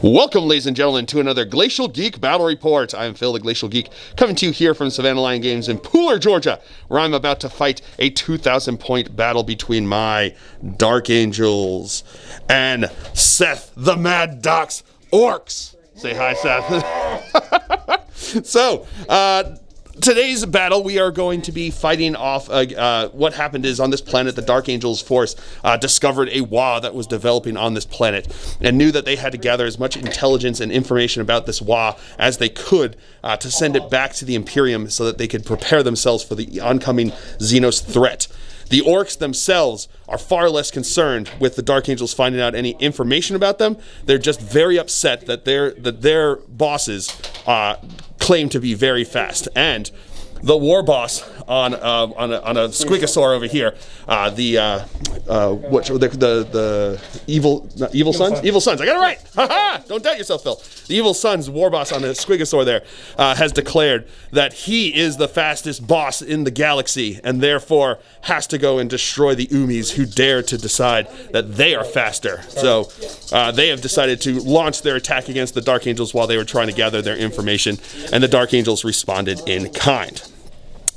Welcome, ladies and gentlemen, to another Glacial Geek Battle Report. I am Phil, the Glacial Geek, coming to you here from Savannah Lion Games in Pooler, Georgia, where I'm about to fight a 2,000-point battle between my Dark Angels and Seth, the Mad Doc's Orks. Say hi, Seth. So, today's battle, we are going to be fighting off, what happened is on this planet, the Dark Angels force discovered a WAAAAAGH that was developing on this planet and knew that they had to gather as much intelligence and information about this WAAAAAGH as they could to send it back to the Imperium so that they could prepare themselves for the oncoming Xenos threat. The Orks themselves are far less concerned with the Dark Angels finding out any information about them. They're just very upset that their bosses claim to be very fast. And the Warboss on a Squigosaur over here, the evil sons. I got it right. Ha! Don't doubt yourself, Phil. The evil sons Warboss on the Squigosaur there has declared that he is the fastest boss in the galaxy, and therefore has to go and destroy the Umis who dare to decide that they are faster. So they have decided to launch their attack against the Dark Angels while they were trying to gather their information, and the Dark Angels responded in kind.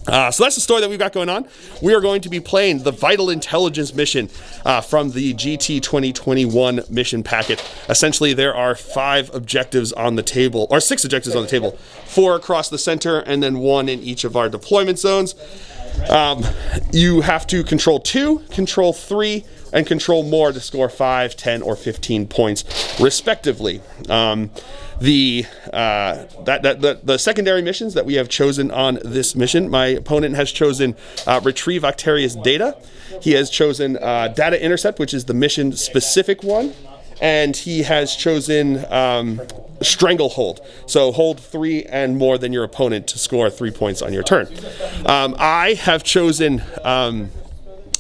So that's the story that we've got going on. We are going to be playing the Vital Intelligence mission from the GT 2021 mission packet. Essentially, there are 5 objectives on the table, or 6 objectives on the table, 4 across the center, and then 1 in each of our deployment zones. You have to control 2, control 3, and control more to score 5, 10, or 15 points, respectively. The secondary missions that we have chosen on this mission, my opponent has chosen Retrieve Octarius Data. He has chosen Data Intercept, which is the mission-specific one, and he has chosen Stranglehold. So hold 3 and more than your opponent to score 3 points on your turn. I have chosen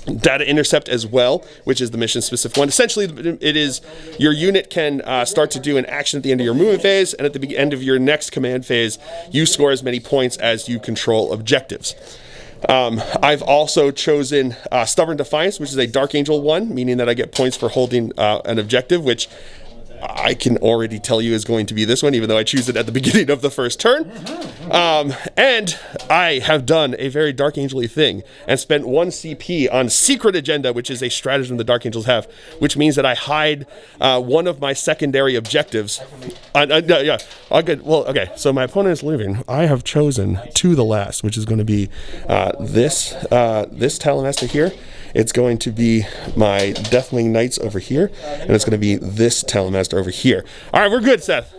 Data Intercept as well, which is the mission-specific one. Essentially, it is your unit can start to do an action at the end of your movement phase, and at the end of your next command phase, you score as many points as you control objectives. I've also chosen Stubborn Defiance, which is a Dark Angel one, meaning that I get points for holding an objective, which I can already tell you is going to be this one, even though I choose it at the beginning of the first turn. And I have done a very Dark Angel-y thing and spent 1 CP on Secret Agenda, which is a stratagem the Dark Angels have, which means that I hide one of my secondary objectives. Okay, so my opponent is leaving. I have chosen to the last, which is going to be this Talonmaster here. It's going to be my Deathwing Knights over here, and it's going to be this Talonmaster over here. All right, we're good, Seth.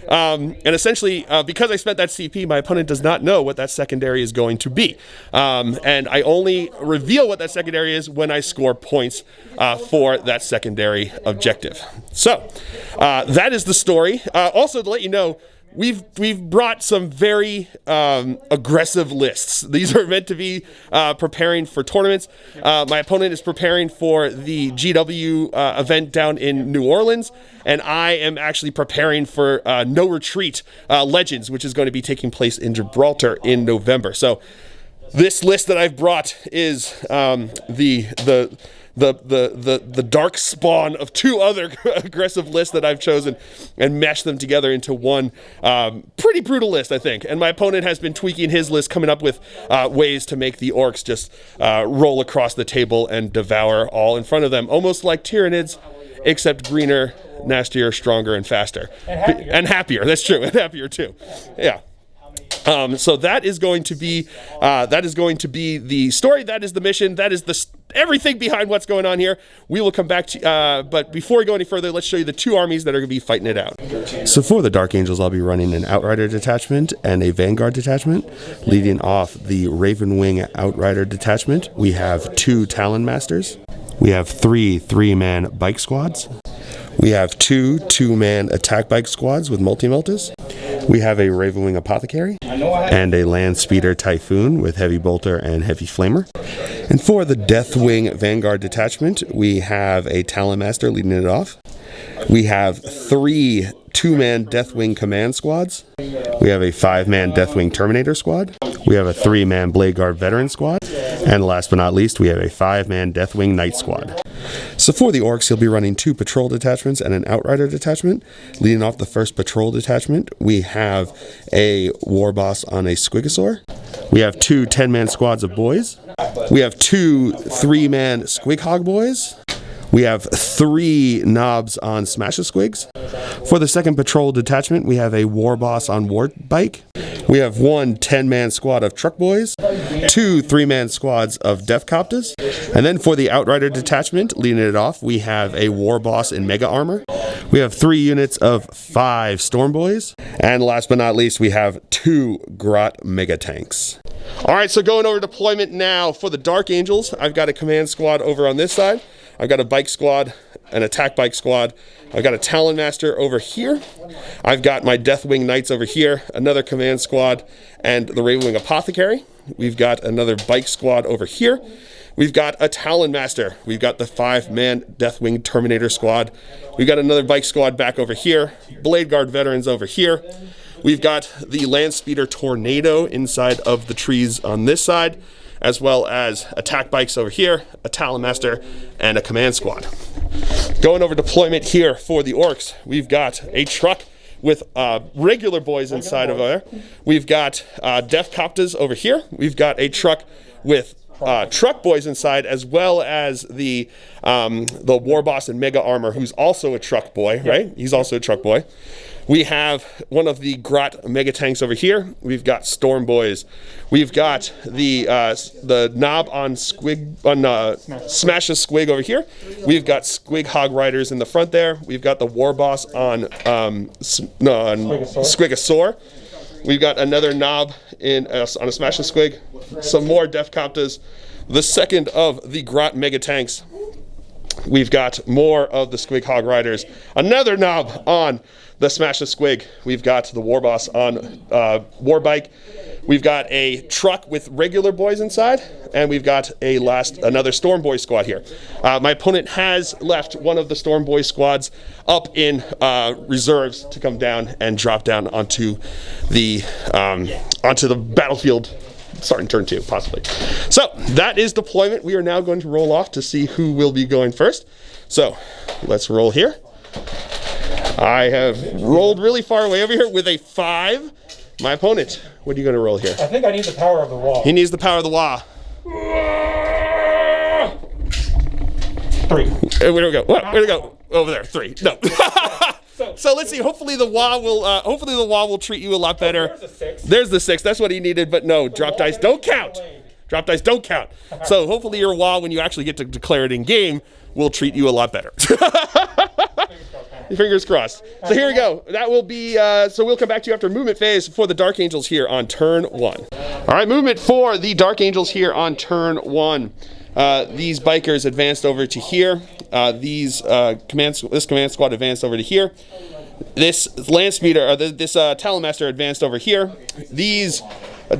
And essentially, because I spent that CP, my opponent does not know what that secondary is going to be. And I only reveal what that secondary is when I score points for that secondary objective. So, that is the story. Also, to let you know, We've brought some very aggressive lists. These are meant to be preparing for tournaments. My opponent is preparing for the GW event down in New Orleans, and I am actually preparing for No Retreat Legends, which is going to be taking place in Gibraltar in November. So this list that I've brought is the dark spawn of 2 other aggressive lists that I've chosen and meshed them together into one pretty brutal list, I think. And my opponent has been tweaking his list, coming up with ways to make the Orks just roll across the table and devour all in front of them, almost like Tyranids, except greener, nastier, stronger, and faster. And happier. That's true. And happier, too. Yeah. So that is going to be the story. That is the mission. That is everything behind what's going on here. We will come back to, but before we go any further, let's show you the 2 armies that are going to be fighting it out. So for the Dark Angels, I'll be running an Outrider detachment and a Vanguard detachment. Leading off the Ravenwing Outrider detachment, we have 2 Talon Masters. We have 3 3-man bike squads. We have 2 2-man attack bike squads with multi-meltas. We have a Ravenwing Apothecary and a Land Speeder Typhoon with Heavy Bolter and Heavy Flamer. And for the Deathwing Vanguard detachment, we have a Talonmaster leading it off. We have 3 2-man Deathwing Command squads. We have a 5-man Deathwing Terminator squad. We have a 3-man Blade Guard Veteran squad. And last but not least, we have a 5-man Deathwing Knight squad. So for the Orks, you'll be running 2 patrol detachments and an outrider detachment. Leading off the first patrol detachment, we have a Warboss on a Squigosaur. We have 2 10-man squads of boys. We have 2 3-man Squighog boys. We have 3 knobs on Smash a Squigs. For the second patrol detachment, we have a Warboss on Warbike. We have 1 10-man squad of truck boys, 2 3-man squads of Deathcopters, and then for the outrider detachment, leading it off, we have a Warboss in Mega Armor. We have 3 units of 5 Storm Boys, and last but not least, we have 2 Grot Mega Tanks. All right, so going over deployment now for the Dark Angels, I've got a command squad over on this side. I've got a bike squad, an attack bike squad. I've got a Talon Master over here. I've got my Deathwing Knights over here, another command squad, and the Ravenwing Apothecary. We've got another bike squad over here. We've got a Talon Master. We've got the 5-man Deathwing Terminator squad. We've got another bike squad back over here. Blade Guard veterans over here. We've got the Land Speeder Tornado inside of the trees on this side, as well as attack bikes over here, a Talon Master, and a command squad. Going over deployment here for the Orks, we've got a truck with regular boys inside of there. We've got Deathcopters over here. We've got a truck with truck boys inside, as well as the Warboss in Mega Armor, who's also a truck boy, right? He's also a truck boy. We have one of the Grot Mega Tanks over here. We've got Storm Boys. We've got the knob on Smash a Squig over here. We've got Squighog Riders in the front there. We've got the Warboss on Squigosaur. We've got another knob on a Smash a Squig. Some more Deathcopters. The second of the Grot Mega Tanks. We've got more of the Squighog Riders. Another knob on the Smash a Squig. We've got the Warboss on Warbike. We've got a truck with regular boys inside, and we've got another Storm Boy squad here. My opponent has left one of the Storm Boy squads up in reserves to come down and drop down onto the battlefield, starting turn 2, possibly. So that is deployment. We are now going to roll off to see who will be going first. So let's roll here. I have rolled really far away over here with a 5. My opponent, what are you going to roll here? I think I need the power of the wall. He needs the power of the WAAAAAGH. 3. Where do we go? Where do we go? Over there. 3. No. So let's see. Hopefully the WAAAAAGH will treat you a lot better. There's a 6. There's the 6. That's what he needed. But no, drop dice don't count. Drop dice don't count. So hopefully your WAAAAAGH, when you actually get to declare it in game, will treat you a lot better. Fingers crossed. So here we go. That will be, so we'll come back to you after movement phase for the Dark Angels here on turn 1. All right, movement for the Dark Angels here on turn 1. These bikers advanced over to here. This command squad advanced over to here. This Land Speeder, this Talon Master advanced over here. These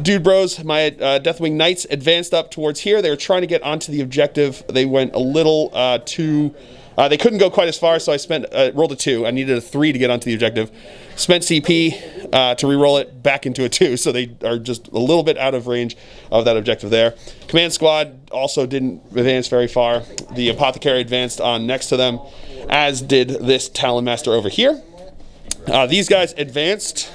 dude bros, my Deathwing Knights, advanced up towards here. They were trying to get onto the objective. They went a little too... they couldn't go quite as far, so I rolled a 2. I needed a 3 to get onto the objective. Spent CP to re-roll it back into a 2, so they are just a little bit out of range of that objective there. Command squad also didn't advance very far. The Apothecary advanced on next to them, as did this Talon Master over here. These guys advanced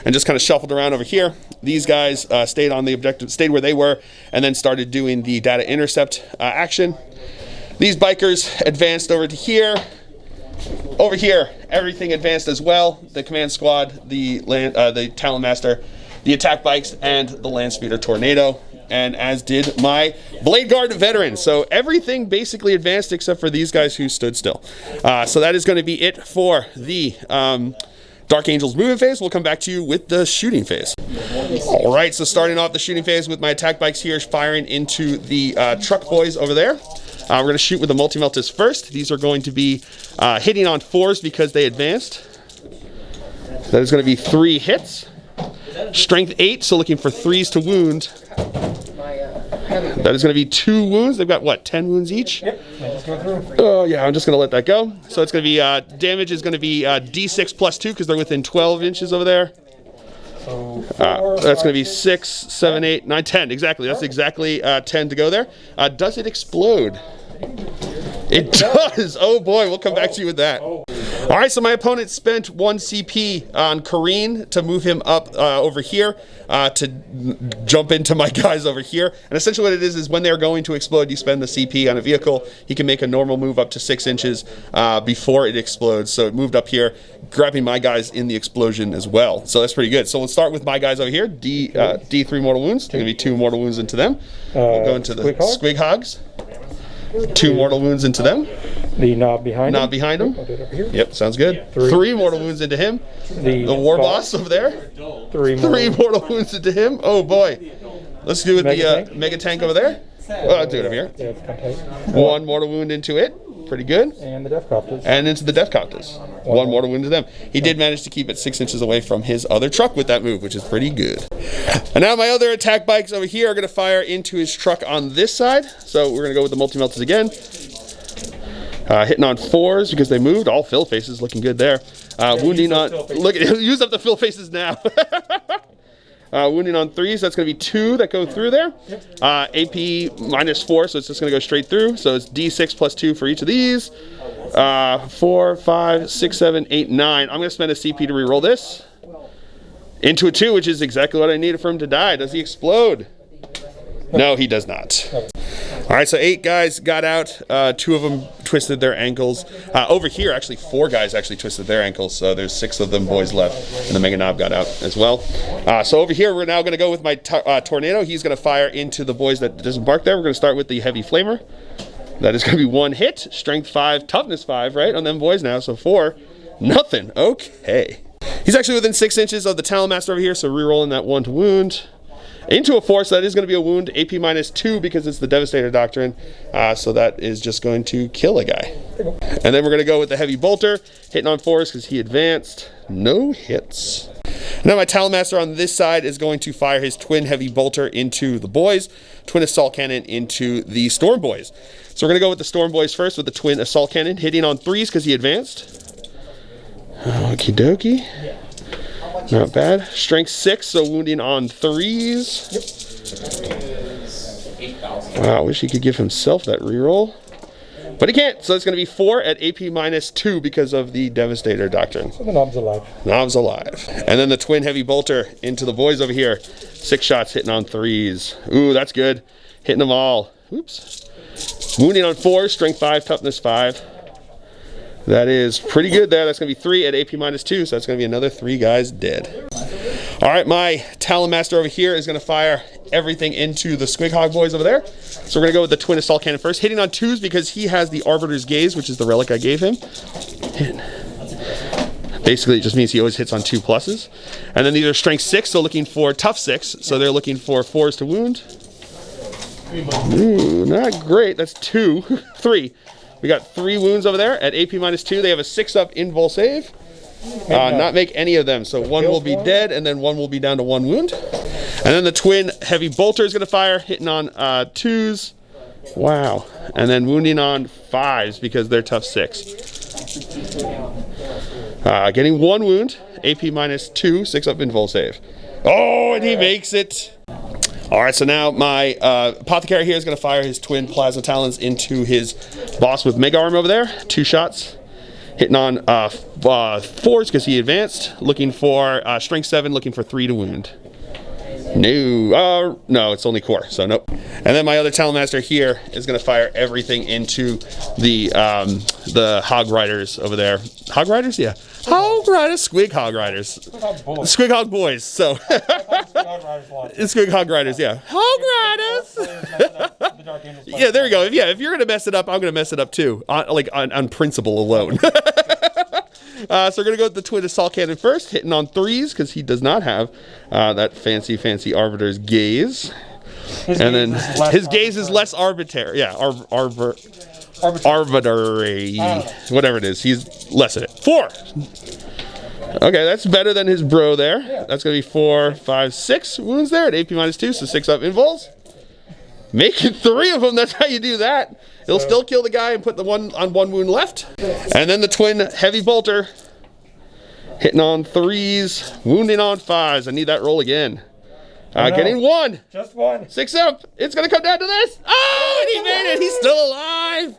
and just kind of shuffled around over here. These guys stayed on the objective, stayed where they were, and then started doing the data intercept action. These bikers advanced over to here. Over here, everything advanced as well. The command squad, the Talon Master, the attack bikes, and the Land Speeder Tornado, and as did my Blade Guard veterans. So everything basically advanced except for these guys who stood still. So that is going to be it for the Dark Angels movement phase. We'll come back to you with the shooting phase. All right, so starting off the shooting phase with my attack bikes here, firing into the truck boys over there. We're going to shoot with the multi-meltas first. These are going to be hitting on 4s because they advanced. That is going to be 3 hits. Strength 8, so looking for 3s to wound. That is going to be 2 wounds. They've got, what, 10 wounds each? Yep. Just go through. Oh, yeah, I'm just going to let that go. So it's going to be, damage is going to be D6 plus 2 because they're within 12 inches over there. So that's going to be 6, 7, 8, 9, 10. Exactly. That's exactly 10 to go there. Does it explode? It does. Oh boy, we'll come back to you with that. All right, so my opponent spent 1 CP on Kareen to move him up over here to jump into my guys over here. And essentially what it is when they're going to explode, you spend the CP on a vehicle. He can make a normal move up to 6 inches before it explodes. So it moved up here, grabbing my guys in the explosion as well. So that's pretty good. So we'll start with my guys over here. D3 mortal wounds. There's going to be 2 mortal wounds into them. We'll go into the Squig Hogs. 2 mortal wounds into them. The knob behind him. Knob behind him. I'll do it over here. Yep, sounds good. 3 mortal wounds into him. The Warboss over there. 3 mortal wounds into him. Oh boy. Let's do it with the Mega Tank over there. I'll do it over here. Yeah, it's kind of tight. 1 mortal wound into it. Pretty good. And the Death Copters. And into the Death Copters. 1 mortal wound to them. He did manage to keep it 6 inches away from his other truck with that move, which is pretty good. And now my other attack bikes over here are going to fire into his truck on this side. So we're going to go with the multi-melters again. Hitting on 4s because they moved. All fill faces looking good there. Wounding on... Look at it. Use up the fill faces now. Wounding on 3s, that's going to be 2 that go through there. AP minus 4, so it's just going to go straight through. So it's D6 plus 2 for each of these. 4, 5, 6, 7, 8, 9. I'm going to spend a CP to reroll this. Into a 2, which is exactly what I needed for him to die. Does he explode? No, he does not. All right, so 8 guys got out. 2 of them twisted their ankles. Over here, actually, 4 guys actually twisted their ankles. So there's 6 of them boys left, and the Mega Knob got out as well. So over here, we're now going to go with my Tornado. He's going to fire into the boys that disembarked there. We're going to start with the Heavy Flamer. That is going to be 1 hit, Strength 5, Toughness 5, right, on them boys now. So 4, nothing. Okay. He's actually within 6 inches of the Talonmaster over here, so re-rolling that 1 to wound. Into a 4, so that is going to be a wound. AP minus 2 because it's the Devastator Doctrine. So that is just going to kill a guy. And then we're going to go with the Heavy Bolter, hitting on 4s because he advanced. No hits. Now my Talonmaster on this side is going to fire his Twin Heavy Bolter into the boys, Twin Assault Cannon into the Storm Boys. So we're going to go with the Storm Boys first with the Twin Assault Cannon, hitting on 3s because he advanced. Okie dokie. Not bad. Strength 6, so wounding on 3s. Yep. Wow, wish he could give himself that reroll. But he can't, so it's going to be 4 at AP minus 2 because of the Devastator Doctrine. So the knob's alive. Knob's alive. And then the Twin Heavy Bolter into the boys over here. 6 shots hitting on 3s. Ooh, that's good. Hitting them all. Oops. Wounding on 4, Strength 5, Toughness 5. That is pretty good there. That's going to be 3 at AP minus 2, so that's going to be another 3 guys dead. All right, my Talonmaster over here is going to fire everything into the Squig Hog boys over there. So we're going to go with the Twin Assault Cannon first, hitting on 2s because he has the Arbiter's Gaze, which is the relic I gave him. Basically, it just means he always hits on 2 pluses. And then these are Strength 6, so looking for Tough 6, so they're looking for 4s to wound. Ooh, not great. That's 2. 3. We got 3 wounds over there at AP minus 2. They have a 6-up invul save. Not make any of them. So 1 will be dead, and then 1 will be down to 1 wound. And then the Twin Heavy Bolter is going to fire, hitting on 2s. Wow. And then wounding on 5s because they're tough 6. Getting 1 wound, AP minus 2, 6-up invul save. Oh, and he makes it. All right, so now my Apothecary here is going to fire his Twin Plasma Talons into his boss with Mega Arm over there. 2 shots. Hitting on 4s because he advanced. Looking for Strength 7, looking for 3 to wound. No, no, it's only core, so nope. And then my other Talonmaster here is going to fire everything into the Hog Riders over there. Hog Riders? Yeah. Hog Riders, Squig Hog Riders. Squig Hog Boys, so. It's Squig Hog Riders, yeah. Hog Riders! Yeah, there you go. Yeah, if you're going to mess it up, I'm going to mess it up too. On principle alone. So we're going to go with the Twin Assault Cannon first, hitting on 3s because he does not have that fancy Arbiter's Gaze. And then his gaze is less arbitrary. Yeah, arbitrary. Whatever it is. He's less in it. 4. Okay, that's better than his bro there. That's going to be 4, 5, 6 wounds there at AP minus 2, so 6-up invuls. Making 3 of them, that's how you do that. It'll still kill the guy and put the 1 on 1 wound left. And then the Twin Heavy Bolter. Hitting on 3s, wounding on 5s. I need that roll again. Getting 1. Just 1. 6-up. It's going to come down to this. Oh, and he made it. He's still alive.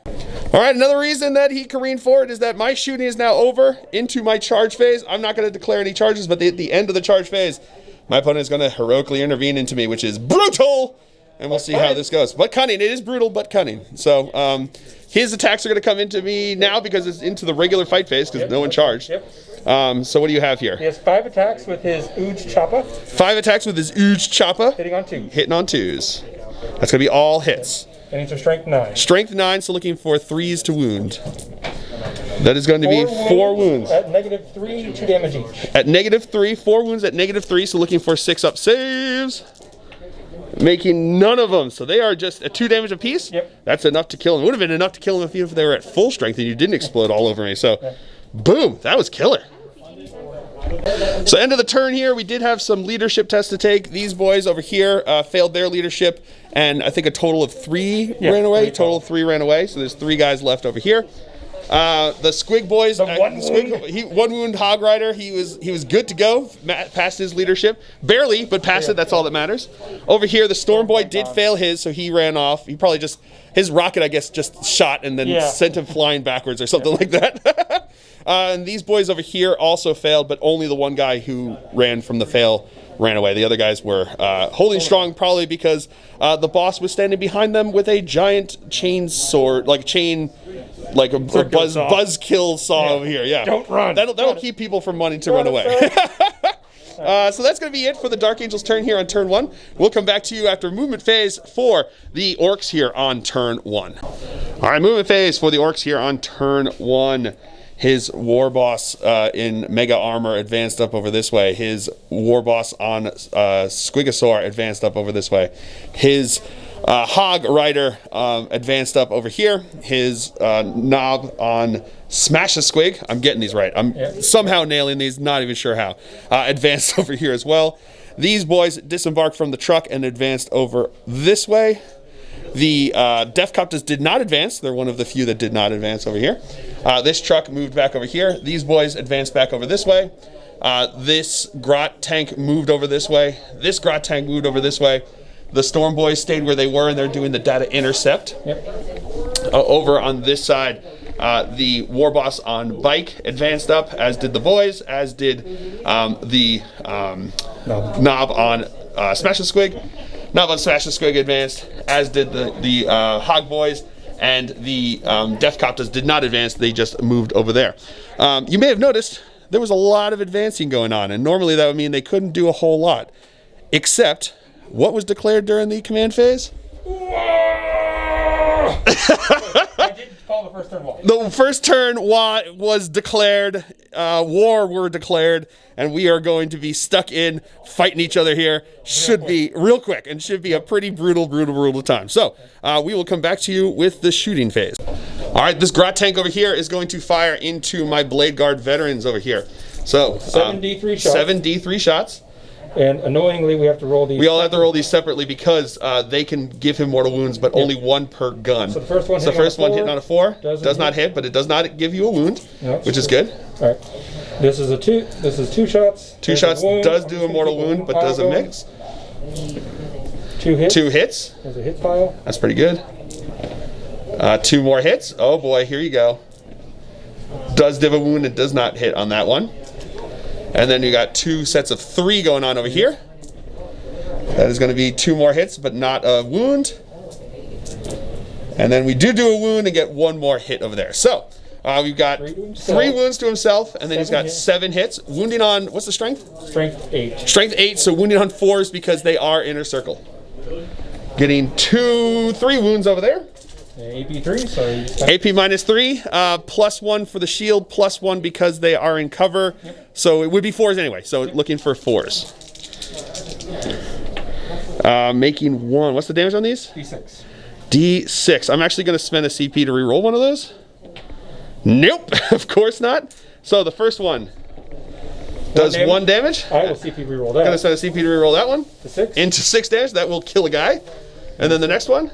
All right, another reason that he careened forward is that my shooting is now over into my charge phase. I'm not going to declare any charges, but at the end of the charge phase, my opponent is going to heroically intervene into me, which is brutal. And we'll see how this goes. But cunning, it is brutal, but cunning. So his attacks are going to come into me now because it's into the regular fight phase because no one charged. So what do you have here? He has 5 attacks with his Ooge Choppa. 5 attacks with his Ooge Choppa. Hitting on 2. Hitting on 2s. That's going to be all hits. And he's a strength 9. Strength 9, so looking for 3s to wound. That is going to be 4 wounds. At -3, 2 damage each. At -3, 4 wounds at -3, so looking for 6 up saves. Making none of them, so they are just at 2 damage apiece. That's enough to kill him. It would have been enough to kill him if they were at full strength and you didn't explode all over me. So, boom, that was killer. So end of the turn here, we did have some leadership tests to take. These boys over here failed their leadership, and I think a total of 3 ran away. Total of 3 ran away, so there's 3 guys left over here. The Squig boys, one wound Hog Rider, he was good to go, passed his leadership. Barely, but passed it, that's all that matters. Over here, the Storm Boy did fail his, so he ran off. He probably just, his rocket, I guess, just shot and then sent him flying backwards or something like that. And these boys over here also failed, but only the one guy who ran from the fail ran away. The other guys were holding strong, probably because the boss was standing behind them with a giant chain sword, like a buzzkill saw over here. Yeah, don't run. That'll keep people from wanting to run away. So that's going to be it for the Dark Angel's turn here on turn 1. We'll come back to you after movement phase for the Orks here on turn 1. All right, movement phase for the Orks here on turn 1. His Warboss in Mega Armor advanced up over this way. His Warboss on Squigosaur advanced up over this way. His Hog Rider advanced up over here. His Knob on Smash a Squig. I'm getting these right. I'm somehow nailing these, not even sure how. Advanced over here as well. These boys disembarked from the truck and advanced over this way. The Def Copters did not advance. They're one of the few that did not advance over here. This truck moved back over here. These boys advanced back over this way. This Grot tank moved over this way. This Grot tank moved over this way. The Storm Boys stayed where they were, and they're doing the data intercept. Over on this side, the Warboss on Bike advanced up, as did the boys, as did the Knob on Smash a Squig. Knob on Smash a Squig advanced, as did the Hog Boys, and the Def Copters did not advance. They just moved over there. You may have noticed there was a lot of advancing going on, and normally that would mean they couldn't do a whole lot, except what was declared during the command phase? I did call the first turn war. The first turn was declared, war were declared, and we are going to be stuck in fighting each other here. Should be real quick, and should be a pretty brutal time. So, we will come back to you with the shooting phase. All right, this Grot tank over here is going to fire into my Blade Guard veterans over here. So, 7d3 shots. 7d3 shots. And annoyingly, we have to roll these. We all have to roll these separately because they can give him mortal wounds, but only 1 per gun. So the first one, hitting on a 4 does not hit, but it does not give you a wound, which is good. All right. This is a 2. This is 2 shots. 2 shots does do a mortal wound, but does a mix. 2 hits. 2 hits. There's a hit pile. That's pretty good. 2 more hits. Oh boy, here you go. Does div a wound and does not hit on that one. And then you got 2 sets of 3 going on over here. That is going to be 2 more hits, but not a wound. And then we do a wound and get 1 more hit over there. So we've got 3 wounds to himself, and then he's got 7 hits. Wounding on, what's the strength? Strength 8. Strength 8, so wounding on 4s because they are inner circle. Getting 3 wounds over there. AP 3, so AP -3, +1 for the shield, +1 because they are in cover. So it would be 4s anyway. So looking for 4s. Making 1. What's the damage on these? D6. D6. I'm actually going to spend a CP to reroll one of those. Nope, of course not. So the first one does 1 damage. I will CP reroll that. I'm going to spend a CP to reroll that one. To 6. Into 6 damage. That will kill a guy. And then the next one.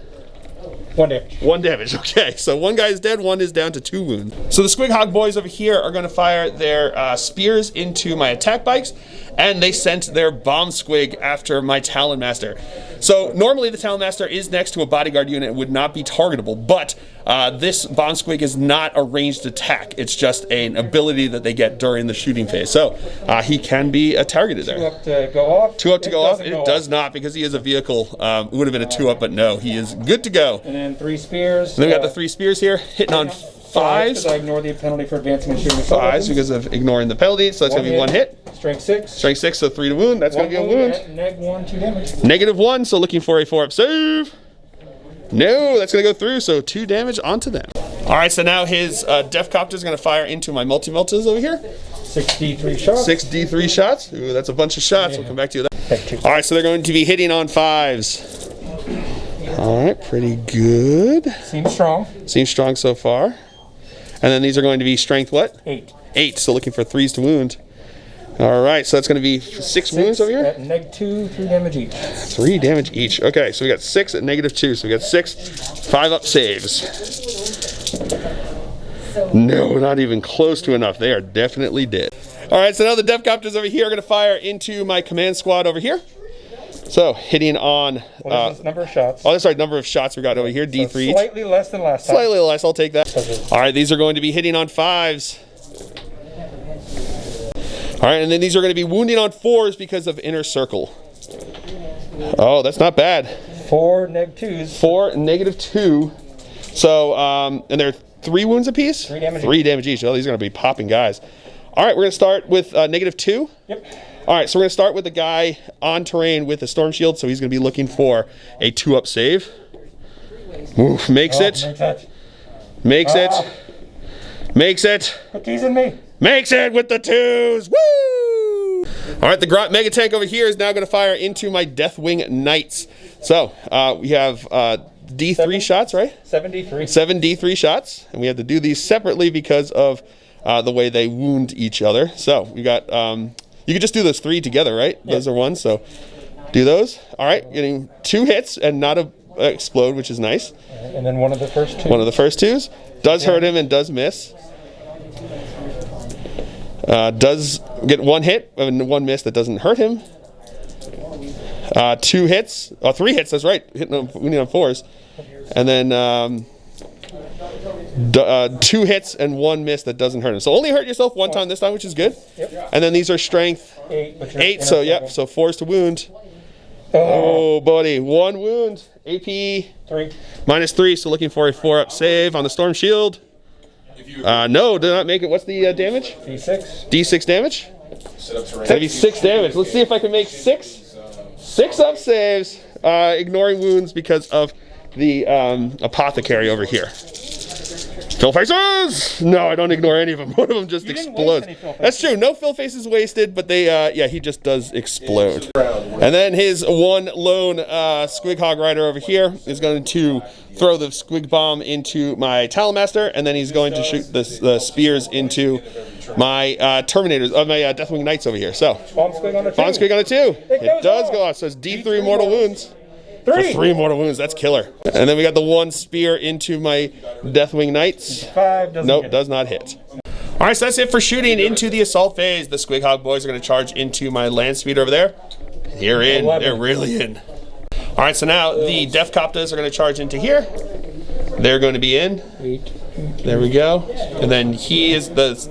1 damage. 1 damage, okay. So one guy is dead, one is down to 2 wounds. So the Squighog boys over here are going to fire their spears into my attack bikes, and they sent their bomb squig after my Talon Master. So normally the Talon Master is next to a bodyguard unit and would not be targetable, but this bomb squig is not a ranged attack. It's just an ability that they get during the shooting phase. So he can be targeted there. 2 up to go off. 2 up to go off. It does not, because he is a vehicle. It would have been a 2 up, but no, he is good to go. And then 3 spears. And then we got the 3 spears here, hitting on 5s. Because I ignore the penalty for advancing and shooting assault 5s weapons. because of ignoring the penalty. So that's going to be 1 hit. Strength 6. Strength 6, so 3 to wound. That's going to be a wound. Neg 1, 2 damage. -1, so looking for a 4-up save. No, that's going to go through, so 2 damage onto them. All right, so now his Def Copter is going to fire into my multi-meltas over here. 6d3 shots. 6 D3 shots. Ooh, that's a bunch of shots. We'll come back to you then. All right, so they're going to be hitting on 5s. All right, pretty good. Seems strong. Seems strong so far. And then these are going to be strength what? 8. 8, so looking for 3s to wound. All right, so that's going to be 6 wounds over here. At neg 2, 3 damage each. 3 damage each. Okay, so we got 6 at -2, so we got 6 5-up saves. No, not even close to enough. They are definitely dead. All right, so now the Def Copters over here are going to fire into my command squad over here. So hitting on. What is this number of shots? Oh, that's right, number of shots we got over here. D3 So each. slightly less than last time. Slightly less. I'll take that. All right, these are going to be hitting on 5s. All right, and then these are going to be wounding on 4s because of inner circle. Oh, that's not bad. 4 neg 2s. 4 -2. So, and they're 3 wounds apiece? 3 damage 3 damage each. Oh, these are going to be popping guys. All right, we're going to start with -2. Yep. All right, so we're going to start with the guy on terrain with a storm shield, so he's going to be looking for a 2-up save. Oof, makes it. Makes it. Makes it. Quit teasing me. Makes it with the 2s. Woo! All right, the Grot Mega Tank over here is now going to fire into my Deathwing Knights. So we have D3 shots, right? 7d3. 7 D3 shots, and we have to do these separately because of the way they wound each other. So we got, you could just do those 3 together, right? Yeah. Those are 1, so do those. All right, getting 2 hits and not a explode, which is nice. And then one of the first 2. One of the first 2s does hurt him and does miss. Does get 1 hit and 1 miss that doesn't hurt him. 2 hits, 3 hits, that's right, wounding on 4s. And then 2 hits and 1 miss that doesn't hurt him. So only hurt yourself 1 time this time, which is good. Yep. And then these are strength 8, so yep, so 4s to wound. Oh, buddy, 1 wound. AP 3. -3, so looking for a 4-up save on the Storm Shield. No, did not make it. What's the damage? D6. D6 damage? That'd be 6 damage. Let's see if I can make 6-up saves, ignoring wounds because of the apothecary over here. Fill faces! No, I don't ignore any of them. One of them just explodes. That's true. No fill faces wasted, but they, yeah, he just does explode. And then his 1 lone Squighog rider over here is going to throw the Squig Bomb into my Talonmaster, and then he's going to shoot the spears into my Terminators, my Deathwing Knights over here. So, Bomb Squig on a 2. Bomb Squig on a 2. It does go off, so it's D3 mortal wounds. 3. 3 mortal wounds, that's killer. And then we got the 1 spear into my Deathwing Knights. 5 doesn't Nope, hit. does not hit. All right, so that's it for shooting into the assault phase. The Squighog boys are going to charge into my land speed over there. They're in. 11. They're really in. All right, so now the Def Copters are going to charge into here. They're going to be in. 8. There we go. And then he is this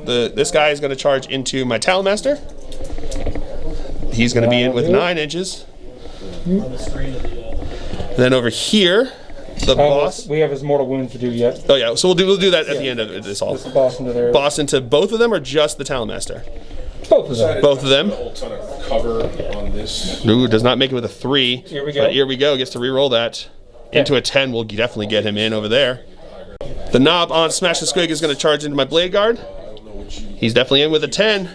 guy is going to charge into my Talonmaster. He's going to be in with 9 inches. Then over here, the boss. We have his mortal wounds to do yet. Oh yeah, so we'll do that at the end of this all. This boss into there. Boss into both of them or just the Talonmaster? Both of them. Both of them. A whole ton of cover on this. Ooh, does not make it with a 3. Here we go. But here we go. Gets to re-roll that. Into a 10 will definitely get him in over there. The knob on Smash the Squig is going to charge into my Blade Guard. He's definitely in with a 10.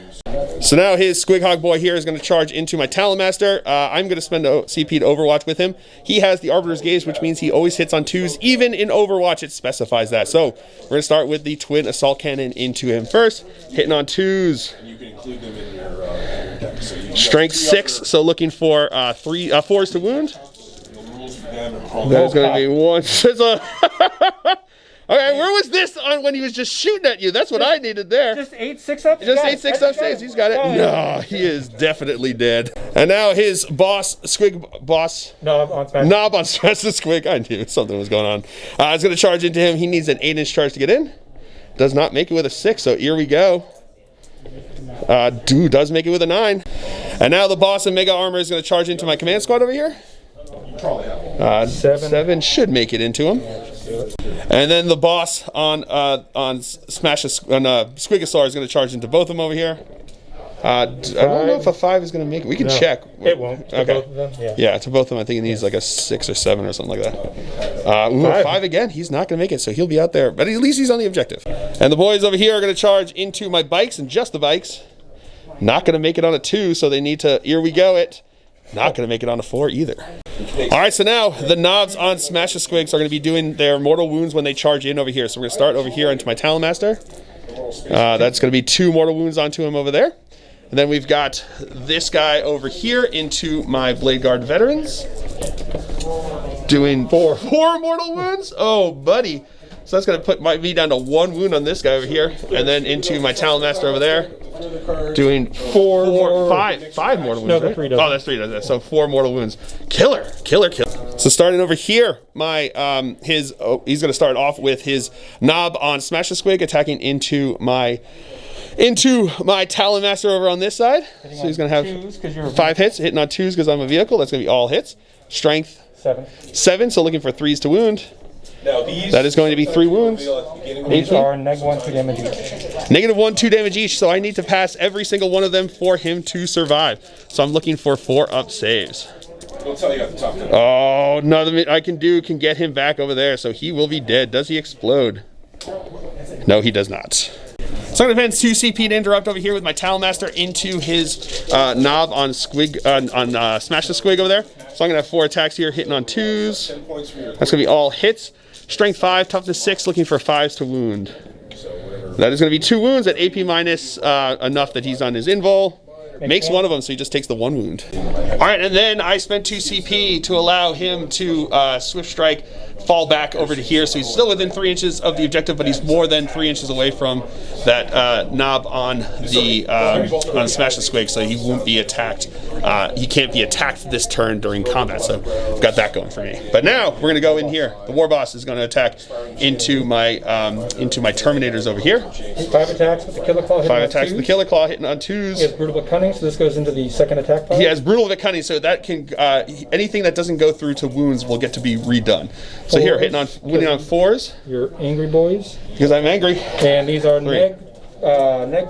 So now his Squighog boy here is going to charge into my Talonmaster. I'm going to spend a CP to Overwatch with him. He has the Arbiter's Gaze, which means he always hits on 2s. Even in Overwatch, it specifies that. So we're going to start with the Twin Assault Cannon into him first. Hitting on 2s. You can include them in your deck. So you Strength 6, so looking for 4s to wound. the rules for them are That is going to be 1. Okay, where was this on when he was just shooting at you? That's what I needed there. Just 8 6-ups? Just 8 6-up saves. He's got it. No, he is definitely dead. And now his boss, Squig boss. Knob on Smash. Knob on Smash the Squig. I knew something was going on. I was going to charge into him. He needs an 8-inch charge to get in. Does not make it with a 6, so here we go. Dude does make it with a 9. And now the boss in Mega Armor is going to charge into my command squad over here. 7 should make it into him. And then the boss on Squigosaur is going to charge into both of them over here. I don't know if a 5 is going to make it. We can check. It won't. To Okay. both of them? Yeah. Yeah, to both of them. I think he needs like a 6 or 7 or something like that. 5 again. He's not going to make it, so he'll be out there. But at least he's on the objective. And the boys over here are going to charge into my bikes and just the bikes. Not going to make it on a 2, so they need to. Here we go. Not going to make it on a 4 either. All right, so now the knobs on Smash the Squigs are going to be doing their mortal wounds when they charge in over here. So we're going to start over here into my Talon Master. That's going to be 2 mortal wounds onto him over there. And then we've got this guy over here into my Blade Guard veterans. Doing 4 mortal wounds. Oh, buddy. So that's going to put me down to 1 wound on this guy over here. And then into my Talon Master over there. Doing 5 mortal wounds. No, right? 3 does. Oh, that's 3 does that. So 4 mortal wounds. Killer. So starting over here, my he's going to start off with his knob on Smash the Squig, attacking into my Talon Master over on this side. So he's going to have 5 hits, hitting on 2s because I'm a vehicle. That's going to be all hits. Strength 7. So looking for 3s to wound. Now these, that is going to be 3 wounds. These are -1, 2 damage each. -1, 2 damage each. So I need to pass every single one of them for him to survive. So I'm looking for 4-up saves. Don't tell you at the top. Oh, nothing I can do can get him back over there. So he will be dead. Does he explode? No, he does not. So I'm going to spend 2 CP to interrupt over here with my Talon Master into his knob on Squig on Smash the Squig over there. So I'm going to have 4 attacks here, hitting on 2s. That's going to be all hits. Strength 5, toughness 6, looking for 5s to wound. That is going to be 2 wounds at AP minus enough that he's on his invul. Makes 1 of them, so he just takes the 1 wound. All right, and then I spent 2 CP to allow him to Swift Strike, fall back over to here. So he's still within 3 inches of the objective, but he's more than 3 inches away from that knob on the on Smash the Squig, so he won't be attacked. He can't be attacked this turn during combat, so I've got that going for me. But now we're going to go in here. The Warboss is going to attack into my Terminators over here. 5 attacks with the Killer Claw. 5 attacks with the Killer Claw, hitting on 2s. He has Brutal but Cunning, so this goes into the 2nd attack pile. He has Brutal but Cunning, so that can anything that doesn't go through to wounds will get to be redone. So here, winning on 4s. Your Angry Boys. Because I'm angry. And these are neg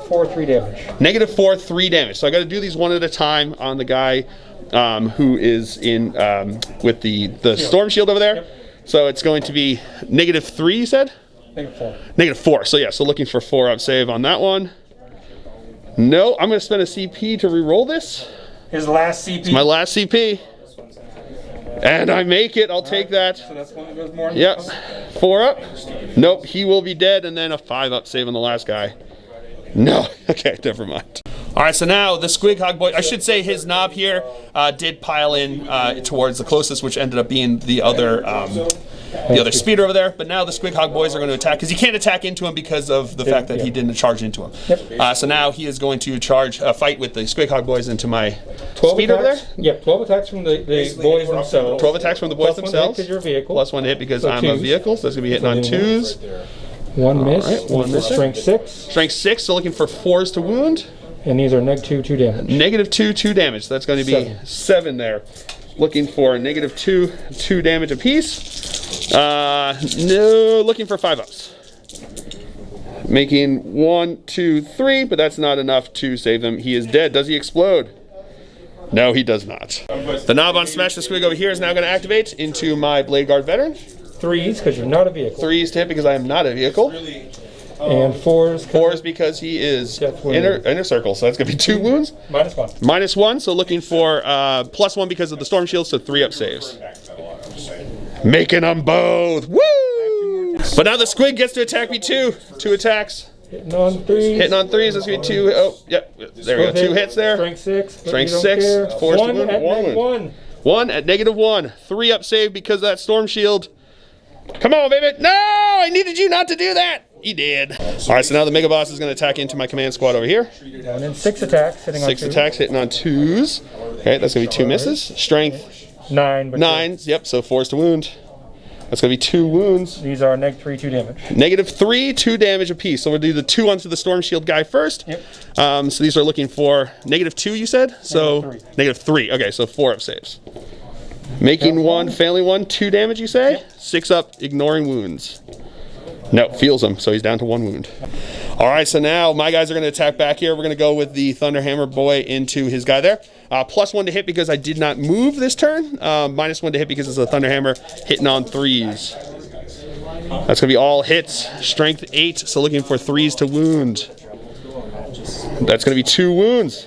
4, 3 damage. -4, 3 damage. So I got to do these one at a time on the guy who is in with the Storm Shield over there. Yep. So it's going to be -3, you said? -4. -4. So yeah, so looking for 4-up save on that one. No, I'm going to spend a CP to re-roll this. His last CP. It's my last CP. And I make it. I'll take that. So that's one that goes more. Yep. 4-up. Nope. He will be dead. And then a 5-up save on the last guy. No. Okay. Never mind. All right. So now the Squig Hog boy. I should say his knob here did pile in towards the closest, which ended up being the other speeder over there. But now the Squig Hog boys are going to attack because he can't attack into him because of the fact that he didn't charge into him. Yep. So now he is going to fight with the Squig Hog boys into my 12 speeder over there. Yep, 12 attacks from the boys themselves. 12 attacks from the boys themselves. Plus 1 hit because you're a vehicle. Plus 1 hit because I'm a vehicle, so that's going to be hitting on 2s. 1 miss. Right, 1 miss. Strength 6. Strength 6, so looking for 4s to wound. And these are -2, 2 damage. -2, 2 damage. So that's going to be 7 there. Looking for -2, 2 damage apiece. No, looking for 5-ups. Making 1, 2, 3, but that's not enough to save them. He is dead. Does he explode? No, he does not. The knob on Smash the Squig over here is now going to activate into my Blade Guard veteran. 3s because you're not a vehicle. 3s to hit because I am not a vehicle. And 4s. 4s because he is inner circle, so that's going to be 2 wounds. -1. -1, so looking for +1 because of the Storm Shield, so 3-up saves. Making them both. Woo! But now the Squig gets to attack me too. 2 attacks. Hitting on 3s. Hitting on 3s, that's going to be 2. Oh, yep. There we go. 2 hits there. Strength 6. Strength 6. 4s to wound. 1 at -1. 1 at -1. 3-up save because of that Storm Shield. Come on, baby. No, I needed you not to do that. You did. All right, so now the Mega Boss is going to attack into my command squad over here. And then 6 attacks, hitting on 6 2. attacks, hitting on 2s. Okay, that's going to be 2 misses. Strength, 9. But 9s. Yep, so 4s to wound. That's going to be 2 wounds. These are -3, 2 damage. -3, 2 damage apiece. So we'll do the 2 onto the Storm Shield guy first. Yep. So these are looking for -2, you said? So -3. Okay, so 4 up saves. Making 1, failing 1, 2 damage, you say? Yep. 6 up, ignoring wounds. No, feels him, so he's down to 1 wound. All right, so now my guys are going to attack back here. We're going to go with the Thunderhammer boy into his guy there. +1 to hit because I did not move this turn. -1 to hit because it's a Thunderhammer hitting on 3s. That's going to be all hits. Strength 8, so looking for 3s to wound. That's going to be 2 wounds.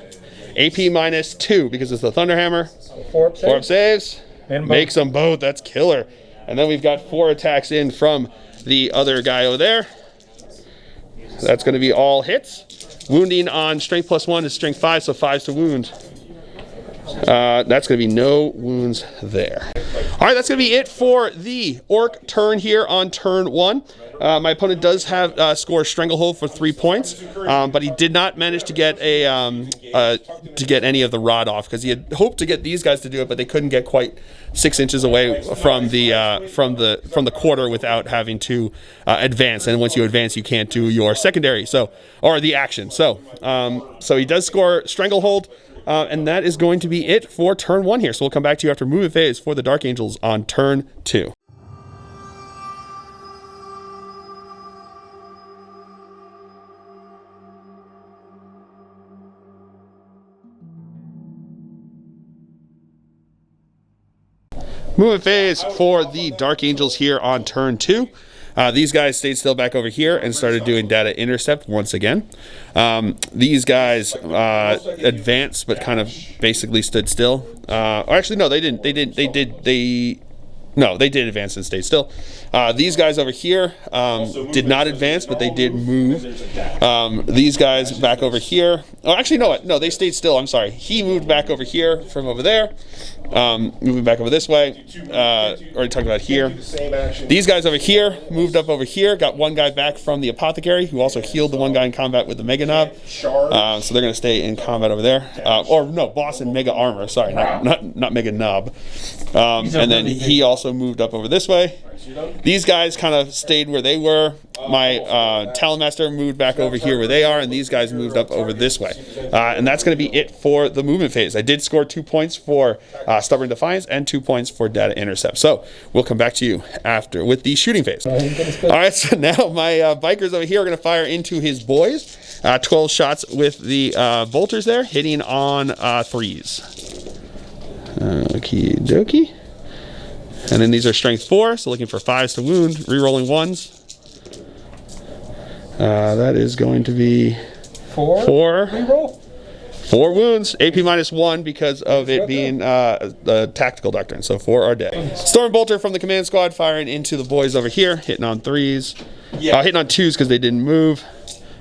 AP -2 because it's the Thunderhammer. 4 up 4 up saves. And Makes them both. That's killer. And then we've got 4 attacks in from the other guy over there. That's going to be all hits. Wounding on strength +1 is strength 5, so 5s to wound. That's going to be no wounds there. All right, that's going to be it for the Ork turn here on turn 1. My opponent does have score Stranglehold for 3 points, but he did not manage to get any of the rod off because he had hoped to get these guys to do it, but they couldn't get quite 6 inches away from the quarter without having to advance. And once you advance, you can't do your secondary, or the action. So he does score Stranglehold. And that is going to be it for turn 1 here. So we'll come back to you after movement phase for the Dark Angels on turn 2. Movement phase for the Dark Angels here on turn 2. These guys stayed still back over here and started doing data intercept once again. These guys advanced, but kind of basically stood still. Or actually, no, they didn't. No, they did advance and stayed still. These guys over here did not advance, but they did move. These guys back over here. Oh, actually, no, they stayed still. I'm sorry. He moved back over here from over there. Moving back over this way. Already talked about here. These guys over here moved up over here. Got one guy back from the Apothecary, who also healed the one guy in combat with the Mega Knob. So they're going to stay in combat over there. Or no, Boss and Mega Armor. Sorry, not Mega Knob. And then he also moved up over this way. These guys kind of stayed where they were. My Talonmaster moved back over here where they are, and these guys moved up over this way. And that's going to be it for the movement phase. I did score 2 points for Stubborn Defiance and 2 points for Data Intercept. So we'll come back to you after with the shooting phase. All right, so now my bikers over here are going to fire into his boys. 12 shots with the bolters there, hitting on 3s. Okie dokie. And then these are strength 4, so looking for 5s to wound, rerolling 1s. That is going to be 4. Reroll. 4 wounds, AP -1 because of it being the tactical doctrine, so 4 are dead. Storm Bolter from the command squad firing into the boys over here, hitting on 3s. Hitting on 2s because they didn't move.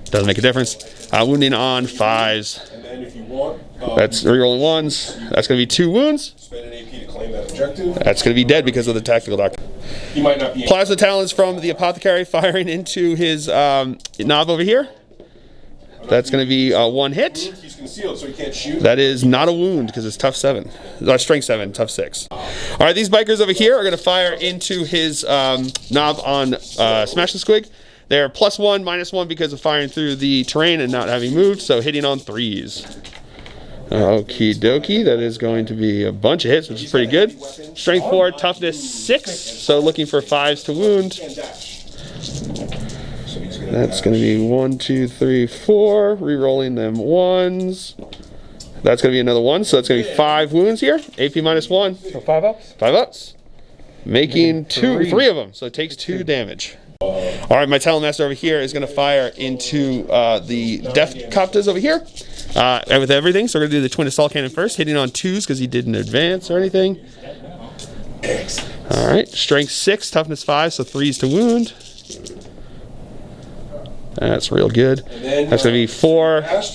Doesn't make a difference. Wounding on 5s. And then if you want, that's rerolling 1s. That's going to be 2 wounds. spend an AP to claim that objective. That's going to be dead because of the tactical doctrine. He might not be. Plasma Talons from the Apothecary firing into his knob over here. That's going to be 1 hit. He's concealed, so he can't shoot. That is not a wound because it's tough 7. Strength 7, tough 6. All right, these bikers over here are going to fire into his knob on Smash the Squig. They're +1, -1 because of firing through the terrain and not having moved, so hitting on 3s. Okie dokie, that is going to be a bunch of hits, which is pretty good. Strength 4, toughness 6, so looking for 5s to wound. That's going to be 1, 2, 3, 4. Rerolling them 1s. That's going to be another 1, so that's going to be 5 wounds here. AP -1. So 5 ups? 5 ups. Making 3 of them, so it takes 2 damage. All right, my Talonmaster over here is going to fire into the Death Coptas over here with everything. So we're going to do the Twin Assault Cannon first, hitting on 2s because he didn't advance or anything. All right, Strength 6, Toughness 5, so 3s to wound. That's real good. That's going to be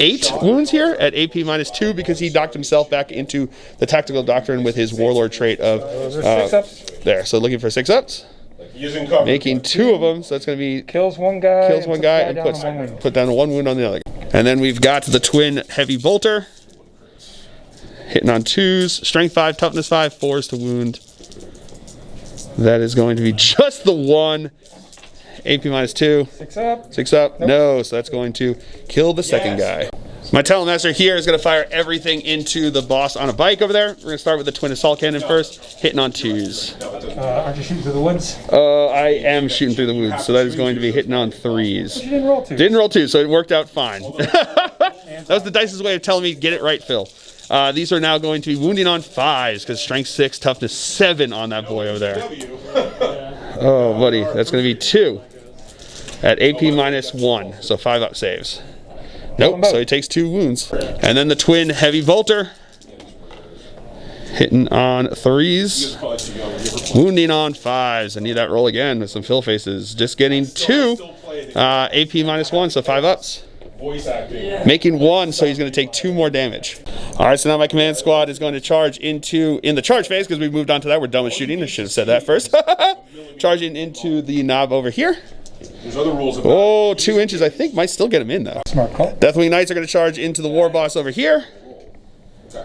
8 wounds here at AP -2 because he docked himself back into the Tactical Doctrine with his Warlord trait of... Those are 6 ups. There, so looking for 6 ups. He is in cover. making 2 of them. So that's going to be Kills one guy. kills one guy and put down 1 wound on the other. And then we've got the twin heavy bolter, hitting on 2s, strength 5, toughness 5, 4s to wound. That is going to be just the 1. AP minus 2. 6 up. 6 up. Nope. No, so that's going to kill the second guy. My Talonmaster here is going to fire everything into the boss on a bike over there. We're going to start with the twin assault cannon first, hitting on 2s. Aren't you shooting through the woods? I am shooting through the woods, so that is going to be hitting on 3s. But you didn't roll 2. Didn't roll 2, so it worked out fine. That was the dice's way of telling me, get it right, Phil. These are now going to be wounding on 5s, because strength 6, toughness 7 on that boy over there. Oh, buddy, that's going to be 2 at AP minus 1, so 5 up saves. Nope, so he takes 2 wounds. And then the twin heavy bolter, hitting on 3s, wounding on 5s. I need that roll again with some fill faces. Just getting 2, AP minus 1, so 5 ups. Making 1, so he's going to take 2 more damage. All right, so now my command squad is going to charge into, in the charge phase, because we moved on to that. We're done with shooting. I should have said that first. Charging into the knob over here. There's other rules about Oh, 2 inches, I think, might still get him in, though. Smart call. Deathwing Knights are going to charge into the Warboss over here.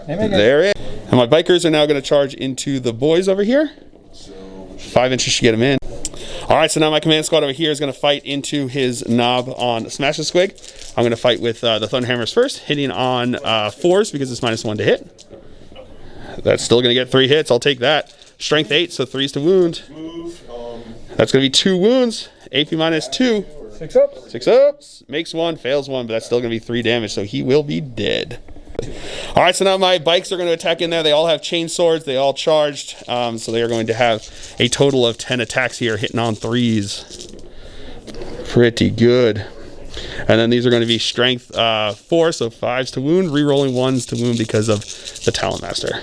There it is. And my bikers are now going to charge into the boys over here. 5 inches should get him in. All right, so now my command squad over here is going to fight into his knob on Smash the Squig. I'm going to fight with the Thunderhammers first, hitting on 4s because it's minus 1 to hit. That's still going to get 3 hits. I'll take that. Strength 8, so 3s to wound. That's going to be 2 wounds. AP minus 2. 6 up. 6 ups. Makes 1, fails 1, but that's still going to be 3 damage, so he will be dead. All right, so now my bikes are going to attack in there. They all have chain swords. They all charged, so they are going to have a total of 10 attacks here, hitting on 3s. Pretty good. And then these are going to be strength 4, so 5s to wound, re-rolling 1s to wound because of the Talonmaster.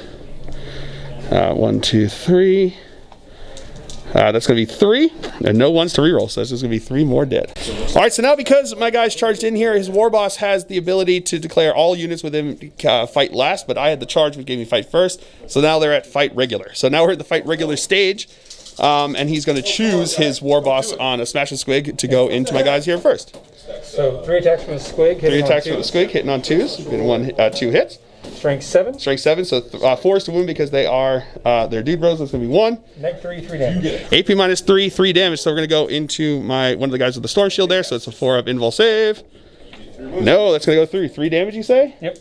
1, 2, 3. That's going to be 3, and no 1s to reroll, so that's just going to be 3 more dead. All right, so now because my guy's charged in here, his Warboss has the ability to declare all units with him fight last, but I had the charge, which gave me fight first, so now they're at fight regular. So now we're at the fight regular stage, and he's going to choose his Warboss on a Smash and Squig to go into my guys here first. So 3 attacks from the Squig. 3 attacks from the Squig, hitting on 2s, getting 2 hits. Strength 7. Strength 7, so 4s to wound because they are their dude bros. That's going to be 1. Neg 3, 3 damage. AP minus 3, 3 damage. So we're going to go into one of the guys with the storm shield there. So it's a 4-up invul save. No, that's going to go through. 3 damage, you say? Yep.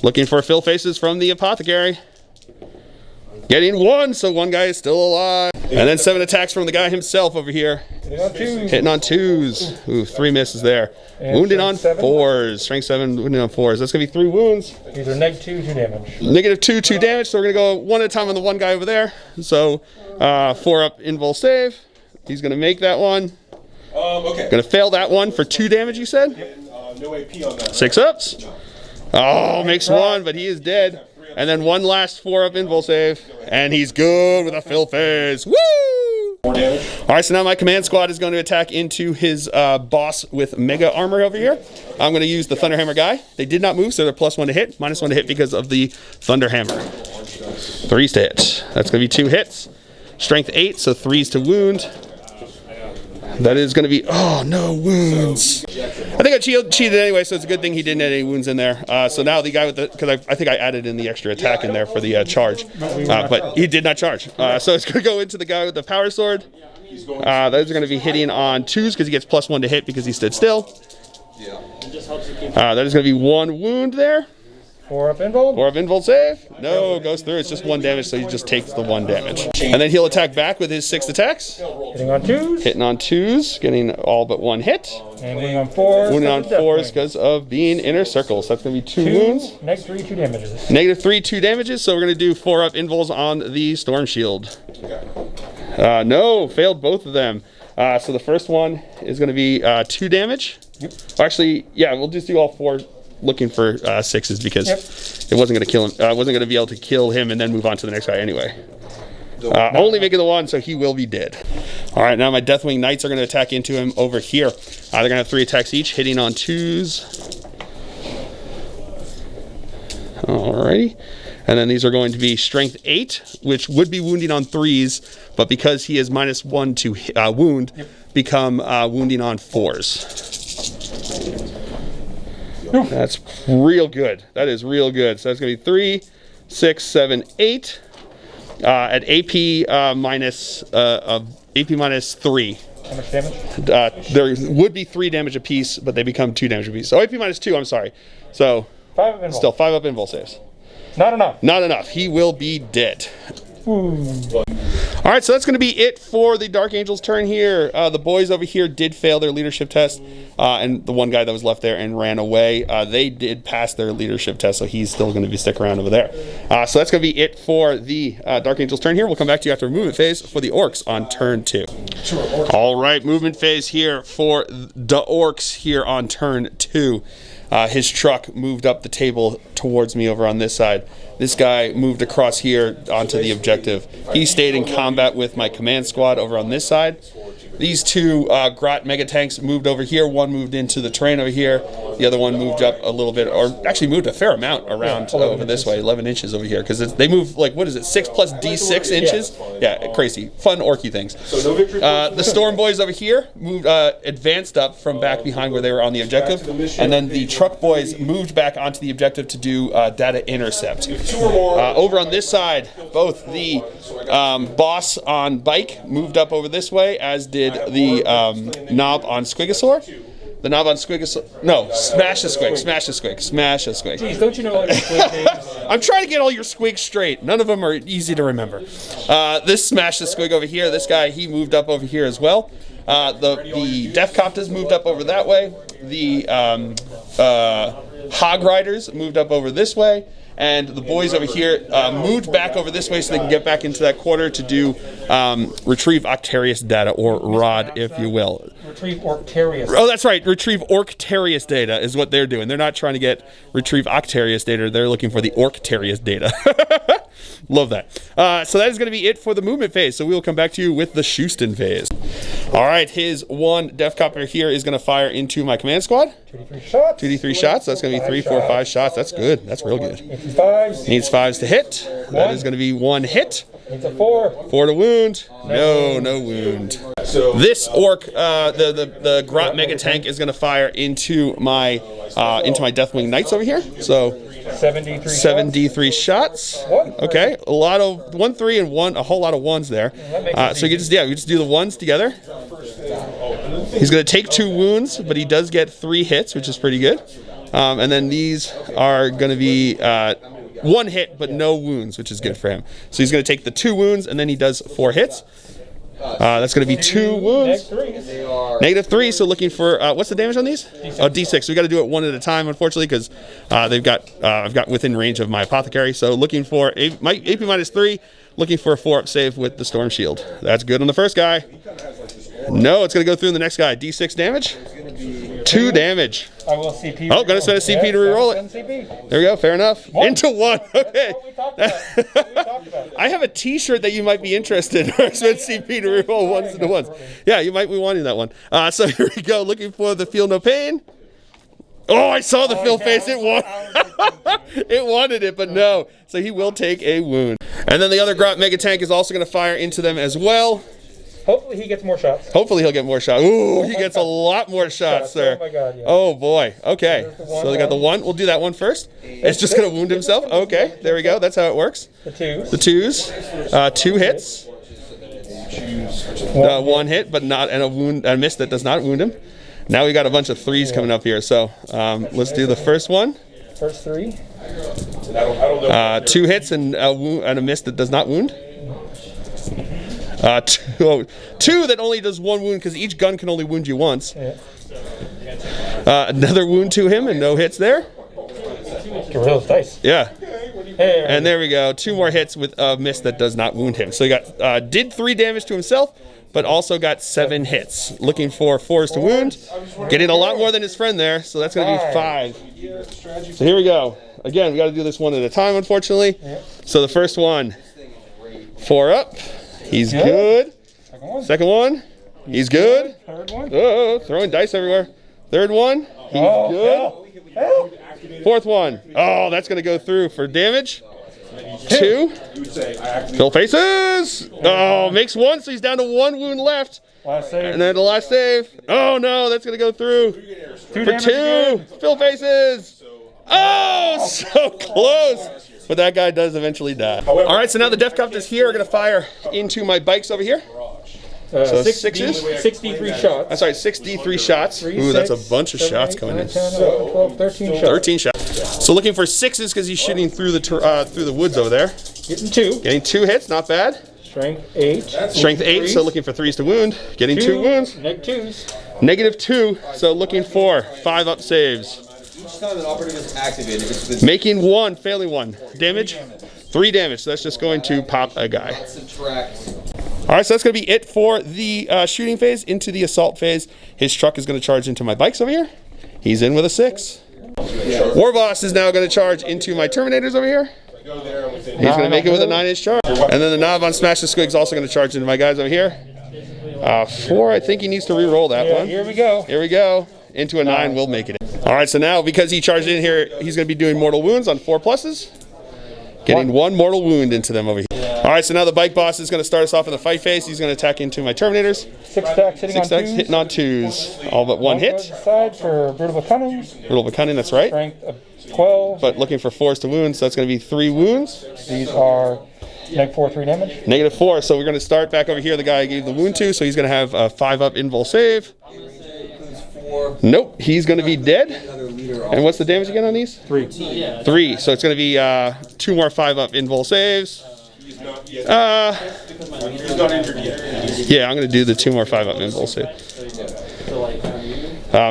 Looking for fill faces from the apothecary. Getting 1, so 1 guy is still alive. And then 7 attacks from the guy himself over here. Hitting on 2s. Ooh, 3 misses there. And wounded on 7. 4s. Strength 7, wounded on 4s. That's going to be 3 wounds. These are neg 2, 2 damage. Negative 2, 2 damage. So we're going to go 1 at a time on the 1 guy over there. So 4-up invul save. He's going to make that one. Okay. Going to fail that one for 2 damage, you said? No AP on that. 6 ups. Oh, makes 1, but he is dead. And then 1 last 4-up invul save. And he's good with a fill phase. Woo! More damage. All right, so now my command squad is going to attack into his boss with mega armor over here. I'm going to use the Thunderhammer guy. They did not move, so they're +1 to hit, -1 to hit because of the Thunderhammer. 3s to hit. That's going to be 2 hits. Strength 8, so 3s to wound. That is going to be, oh, no wounds. I think I cheated anyway, so it's a good thing he didn't have any wounds in there. So now the guy with the, because I think I added in the extra attack in there for the charge, but he did not charge. So it's going to go into the guy with the power sword. Those are going to be hitting on 2s because he gets +1 to hit because he stood still. That is going to be 1 wound there. 4-up invul. 4-up invul save. No, goes through. It's just 1 damage, so he just takes the 1 damage. And then he'll attack back with his 6 attacks. Hitting on 2s. Hitting on 2s, getting all but 1 hit. And wounding on 4s. Wounding on 4s because of being inner circles. So that's going to be 2 wounds. Neg 3, 2 damages. Negative 3, 2 damages. So we're going to do 4-up invuls on the storm shield. No, failed both of them. So the first one is going to be 2 damage. Yep. Actually, yeah, we'll just do all 4. Looking for 6s because it wasn't going to kill him. Wasn't going to be able to kill him and then move on to the next guy anyway. Only making the 1, so he will be dead. All right, now my Deathwing Knights are going to attack into him over here. They're going to have 3 attacks each, hitting on 2s. Alrighty. And then these are going to be strength 8, which would be wounding on 3s, but because he is -1 to wound, become wounding on 4s. That's real good. That is real good. So that's going to be 3, 6, 7, 8 at AP minus -3. How much damage? There would be 3 damage apiece, but they become 2 damage apiece. So AP -2, I'm sorry. So 5 up invul. still 5 up invul saves. Not enough. Not enough. He will be dead. All right, so that's going to be it for the Dark Angel's turn here. The boys over here did fail their leadership test, and the one guy that was left there and ran away, they did pass their leadership test, so he's still going to be sticking around over there. So that's going to be it for the Dark Angel's turn here. We'll come back to you after movement phase for the Orks on turn 2. All right, movement phase here for the Orks here on turn 2. His truck moved up the table towards me over on this side. This guy moved across here onto the objective. He stayed in combat with my command squad over on this side. These 2 Grot mega tanks moved over here. One moved into the terrain over here. The other one moved up a little bit, or actually moved a fair amount around over this way, 11 inches over here, because they move like, what is it, 6 plus D6 inches? Yeah, crazy. Fun orky things. The Storm boys over here moved, advanced up from back behind where they were on the objective, and then the truck boys moved back onto the objective to do data intercept. Over on this side, both the boss on bike moved up over this way, as did the knob on Squigosaur. The knob on Squigosaur. No, smash a squig, smash a squig, smash a squig. Jeez, don't you know all your squig names? I'm trying to get all your squigs straight. None of them are easy to remember. This smash the squig over here. This guy, he moved up over here as well. The Death Copters moved up over that way. The Hog Riders moved up over this way. And the boys over here moved back over this way so they can get back into that quarter to do retrieve Octarius data, or ROD, if you will. Retrieve Orktarius. Oh, that's right. Retrieve Orktarius data is what they're doing. They're not trying to get retrieve Octarius data. They're looking for the Orktarius data. Love that. So that is going to be it for the movement phase. So we will come back to you with the Shustin phase. All right, his 1 Death Copter here is going to fire into my command squad. 2d3 shots. 2d3 shots. That's going to be 3, 4, 5 shots. That's good. That's real good. Needs 5s. Needs 5s to hit. That is going to be 1 hit. Needs a 4. 4 to wound. No wound. This orc, the Grot Mega Tank, is going to fire into my Deathwing Knights over here. So 7d3 shots. Okay, a lot of 1, 3, and 1. A whole lot of 1s there. So you just do the 1s together. He's going to take 2 wounds, but he does get 3 hits, which is pretty good. And then these are going to be 1 hit, but no wounds, which is good for him. So he's going to take the 2 wounds, and then he does 4 hits. That's going to be 2 wounds. -3. So looking for what's the damage on these? Oh, D6. So we got to do it one at a time, unfortunately, because I've got within range of my apothecary. So looking for AP -3. Looking for a 4-up save with the Storm Shield. That's good on the first guy. No, it's going to go through the next guy. D6 damage. 2 damage. I will CP. Oh, going to spend a CP to reroll it. There we go. Fair enough. Into 1. Okay. I have a T-shirt that you might be interested in. Spend CP to reroll 1s into 1s. Yeah, you might be wanting that one. So here we go. Looking for the Feel No Pain. Oh, I saw the Feel face. It it wanted it, but no. So he will take a wound. And then the other Grot Mega Tank is also going to fire into them as well. Hopefully he gets more shots. Hopefully he'll get more shots. Ooh, he gets a lot more shots there. Oh my God, yeah. Oh boy. Okay. So they got the 1. We'll do that one first. It's just going to wound himself. Okay. There we go. That's how it works. The 2s. The 2s. 2 hits. 1 hit, but not, and a miss that does not wound him. Now we got a bunch of 3s coming up here. So let's do the first one. First 3. 2 hits and a miss that does not wound. 2 that only does 1 wound, because each gun can only wound you once. Yeah. Another wound to him and no hits there. Get rid of those dice. Yeah. Hey, And there we go. 2 more hits with a miss that does not wound him. So he got did 3 damage to himself, but also got 7 hits. Looking for 4s to wound. Getting a lot more than his friend there, so that's going to be 5. So here we go. Again, we got to do this one at a time, unfortunately. Yeah. So the first one, 4 up. He's good. Second one, he's good. Third one. Oh, throwing dice everywhere. Third one, he's good. Help. Fourth one. Oh, that's going to go through for damage. 2. You would say, I activate. Fill faces. Oh, makes 1, so he's down to 1 wound left. Last save. And then the last save. Oh no, that's going to go through. For 2. Fill faces. Oh, so close. But that guy does eventually die. All right, so now the Death Copters here are going to fire into my bikes over here. So 6s. 63 shots. I'm sorry, 6d3 shots. Ooh, that's a bunch of shots coming in. 10, 11, 12, 13 shots. 13 shots. So looking for 6s because he's shooting through the woods over there. Getting 2. Getting 2 hits, not bad. Strength 8. Strength 8, so looking for 3s to wound. Getting 2 wounds. -2s. -2, so looking for 5 up saves. Each time an operative is activated, it's Making 1, failing 1. Damage? 3 damage, so that's just going to pop a guy. subtract. All right, so that's going to be it for the shooting phase. Into the assault phase, his truck is going to charge into my bikes over here. He's in with a 6. Warboss is now going to charge into my Terminators over here. He's going to make it with a 9-inch charge. And then the knob on Smash the Squig is also going to charge into my guys over here. 4, I think he needs to re-roll that one. Here we go. Here we go. Into a 9, we'll make it. All right, so now because he charged in here, he's going to be doing mortal wounds on 4 pluses. Getting 1 mortal wound into them over here. All right, so now the bike boss is going to start us off in the fight phase. He's going to attack into my Terminators. 6 attacks hitting 6 on attacks 2s. hitting on 2s. All but 1 hit. Side for brutal cunning. Brutal cunning, that's right. Strength of 12. But looking for 4s to wound, so that's going to be 3 wounds. These are -4, 3 damage. -4, so we're going to start back over here. The guy I gave the wound to, so he's going to have a 5 up invul save. Nope, he's going to be dead. And what's the damage again on these? 3. 3, so it's going to be 2 more 5 up invul saves. He's not injured yet. Yeah, I'm going to do the 2 more 5 up invul save.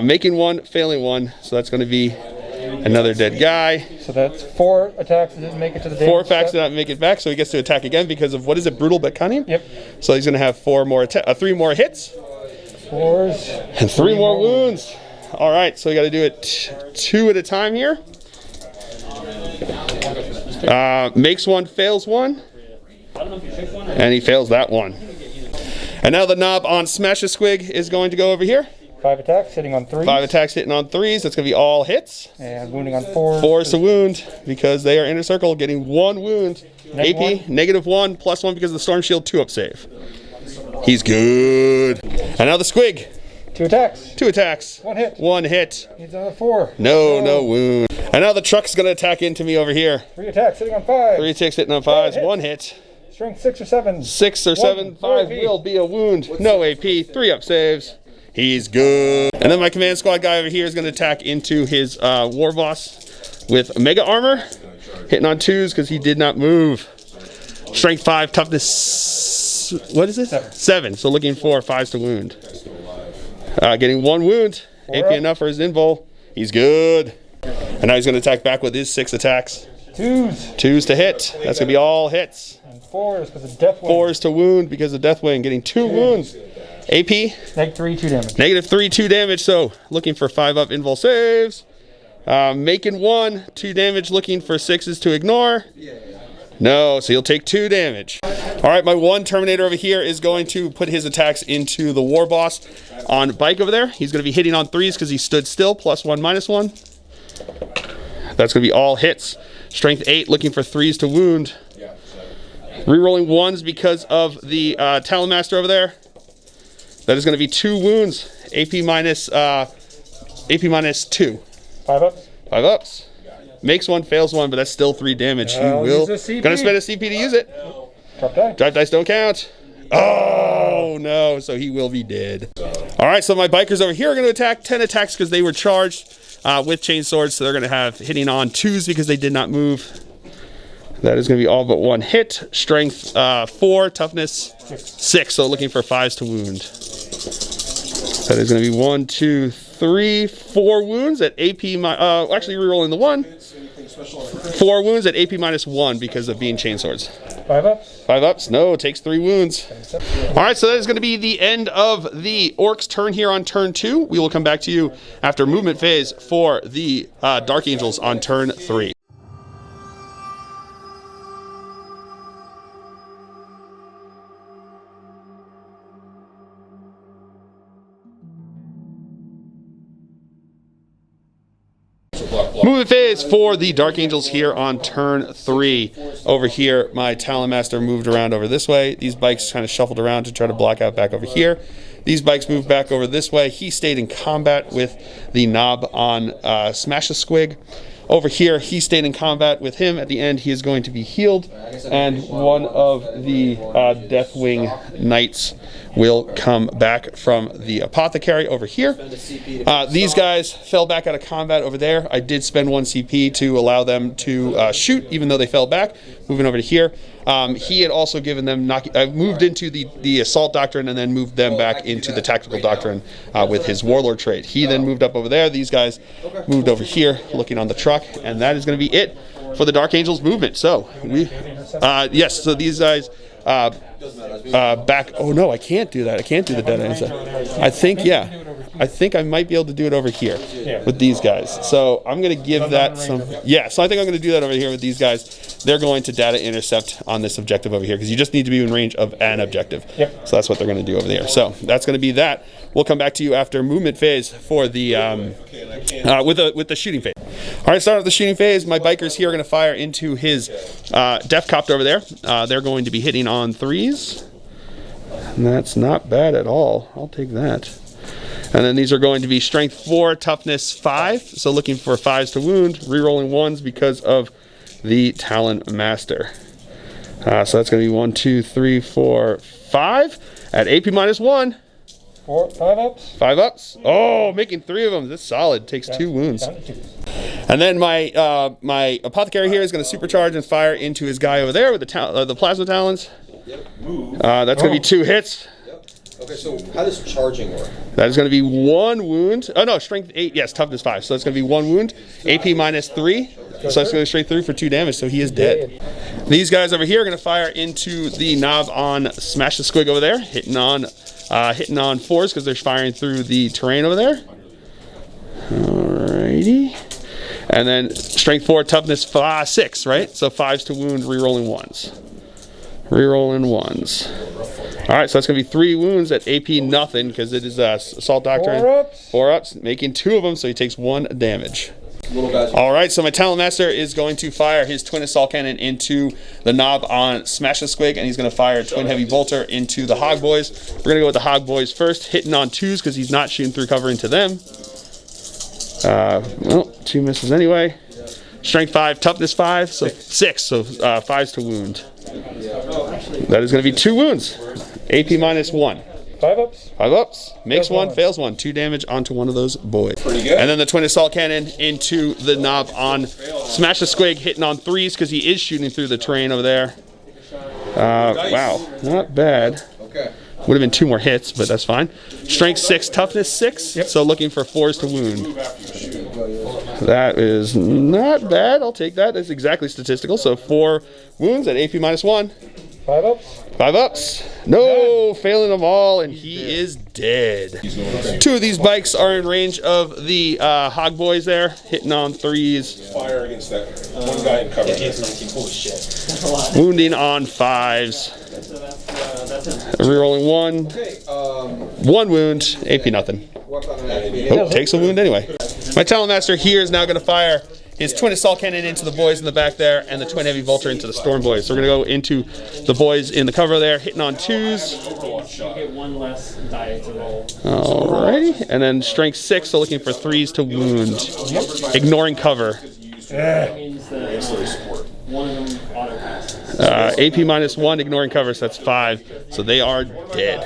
Making 1, failing 1, so that's going to be another dead guy. So that's 4 attacks that didn't make it to the damage. 4 attacks did step. not make it back, so he gets to attack again because of, what is it, brutal but cunning? Yep. So he's going to have 3 more hits. 4s. And 3 more wounds. All right, so we got to do it 2 at a time here. Makes 1, fails 1. And he fails that one. And now the knob on Smash the Squig is going to go over here. 5 attacks hitting on 3s. 5 attacks hitting on 3s. That's going to be all hits. And wounding on 4s. 4s to wound because they are inner circle, getting 1 wound. AP, -1, +1 because of the Storm Shield 2 up save. He's good. And now the Squig. 2 attacks. 2 attacks. 1 hit. 1 hit. Needs another 4. No wound. And now the truck's going to attack into me over here. 3 attacks hitting on 5. 3 attacks hitting on 5s. 1 hit. Strength 6 or 7. 6 or 7. 5 AP. will be a wound. No AP. 3 up saves. He's good. And then my command squad guy over here is going to attack into his Warboss with Mega Armor. Hitting on 2s because he did not move. Strength 5, toughness. What is it? 7. So looking for 5s to wound. Getting 1 wound. AP enough for his invul. He's good. And now he's going to attack back with his 6 attacks. 2s. 2s to hit. That's going to be all hits. And 4s because of Death Wing. 4s to wound because of Death Wing. Getting 2 wounds. AP. -3, 2 damage. -3, 2 damage. So looking for 5 up invul saves. Making 1, 2 damage. Looking for 6s to ignore. No, so he'll take 2 damage. All right, my 1 Terminator over here is going to put his attacks into the Warboss on bike over there. He's going to be hitting on 3s because he stood still. +1, -1. That's going to be all hits. Strength 8, looking for 3s to wound. Rerolling 1s because of the Talonmaster over there. That is going to be 2 wounds. AP minus 2. 5 ups. 5 ups. Makes 1, fails 1, but that's still 3 damage. He will. use a CP. Gonna spend a CP to use it. Drop die. Drive dice don't count. Oh no! So he will be dead. All right. So my bikers over here are going to attack 10 attacks because they were charged with chain swords. So they're going to have hitting on 2s because they did not move. That is going to be all but 1 hit. Strength 4, toughness 6. So looking for 5s to wound. That is going to be 1, 2, 3, 4 wounds at AP. Actually, rerolling the 1. 4 wounds at AP -1 because of being chain swords. 5 ups. 5 ups. No, it takes 3 wounds. All right, so that is going to be the end of the Orcs turn here on turn 2. We will come back to you after movement phase for the Dark Angels on turn 3. Movement phase for the Dark Angels here on turn 3. Over here, my Talon Master moved around over this way. These bikes kind of shuffled around to try to block out back over here. These bikes moved back over this way. He stayed in combat with the knob on Smash a Squig. Over here, he stayed in combat with him. At the end, he is going to be healed, and one of the Deathwing Knights will come back from the Apothecary over here. These guys fell back out of combat over there. I did spend 1 CP to allow them to shoot, even though they fell back. Moving over to here. He had also given them moved into the Assault Doctrine and then moved them back into the Tactical Doctrine with his Warlord trait. He then moved up over there. These guys moved over here, looking on the truck, and that is going to be it for the Dark Angels movement. So we, yes. So these guys back. Oh no, I can't do that. I can't do the dead ends. I think I think I might be able to do it over here with these guys. So I'm going to give that some. Yeah, so I think I'm going to do that over here with these guys. They're going to data intercept on this objective over here because you just need to be in range of an objective. Yep. So that's what they're going to do over there. So that's going to be that. We'll come back to you after movement phase for the with the shooting phase. All right, start with the shooting phase. My bikers here are going to fire into his Death Copter over there. They're going to be hitting on 3s. And that's not bad at all. I'll take that. And then these are going to be Strength 4, Toughness 5. So looking for 5s to wound, rerolling 1s because of the Talon Master. So that's going to be 1, 2, 3, 4, 5 at AP -1. 5 ups. 5 ups. Oh, making 3 of them. That's solid. Takes 2 wounds. And then my my Apothecary here is going to supercharge and fire into his guy over there with the Plasma Talons. That's going to be 2 hits. Okay, so how does charging work? That is going to be 1 wound. Oh no, Strength 8. Yes, Toughness 5. So that's going to be 1 wound. AP -3. So that's going to straight through for 2 damage. So he is dead. These guys over here are going to fire into the knob on Smash the Squig over there, hitting on 4s because they're firing through the terrain over there. Alrighty. And then Strength 4, Toughness 6, right? So 5s to wound, rerolling 1s. Rerolling 1s. Alright, so that's going to be 3 wounds at AP nothing because it is Assault Doctrine. 4 ups, making 2 of them, so he takes 1 damage. Alright, so my Talon Master is going to fire his Twin Assault Cannon into the knob on Smash the Squig, and he's going to fire a Twin Heavy Bolter into the Hog Boys. We're going to go with the Hog Boys first, hitting on 2s because he's not shooting through cover into them. Well, 2 misses anyway. Strength 5, Toughness 5, so 6, so 5s to wound. That is going to be 2 wounds. AP -1. 5 ups. 5 ups. Makes 1, fails 1. 2 damage onto one of those boys. And then the Twin Assault Cannon into the knob on Smash the Squig, hitting on 3s because he is shooting through the terrain over there. Wow, not bad. Would have been 2 more hits, but that's fine. Strength 6, Toughness 6. Yep. So looking for 4s to wound. That is not bad. I'll take that. That's exactly statistical. So 4 wounds at AP -1. 5 ups. 5 ups. No, failing them all, and he is dead. 2 of these bikes are in range of the Hog Boys there, hitting on 3s. Fire against that one guy in cover. Holy shit. Wounding on 5s. Rerolling 1. 1 wound, AP nothing. Oh, takes a wound anyway. My Talon Master here is now going to fire his Twin Assault Cannon into the boys in the back there, and the Twin Heavy Bolter into the Storm Boys. So we're going to go into the boys in the cover there, hitting on 2s. You get 1 less die to roll. Alrighty, and then Strength 6, so looking for 3s to wound. Ignoring cover. That means that one of them auto passes. AP -1, ignoring cover, so that's 5. So they are dead.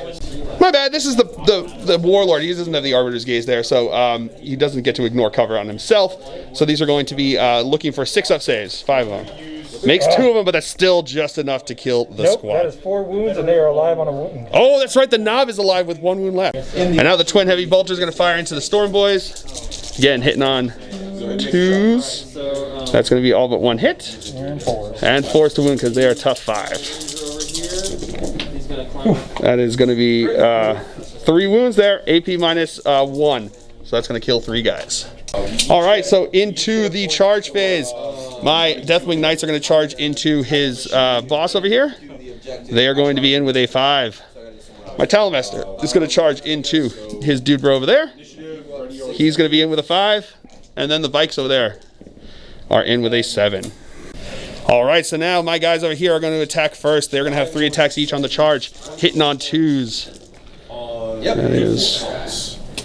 My bad, this is the Warlord. He doesn't have the Arbiter's Gaze there, so he doesn't get to ignore cover on himself. So these are going to be looking for 6-up saves, 5 of them. Makes 2 of them, but that's still just enough to kill the squad. That is 4 wounds, and they are alive on a wound. Oh, that's right, the knob is alive with 1 wound left. And now the Twin Heavy Bolter is going to fire into the Storm Boys. Again, hitting on 2s. That's going to be all but 1 hit. And 4s to wound because they are tough 5. That is going to be 3 wounds there, AP -1. So that's going to kill 3 guys. All right, so into the charge phase. My Deathwing Knights are going to charge into his boss over here. They are going to be in with a 5. My Talon Master is going to charge into his dude bro over there. He's going to be in with a 5. And then the bikes over there. are in with a 7. All right, so now my guys over here are going to attack first. They're going to have 3 attacks each on the charge, hitting on 2s. Yep. That is.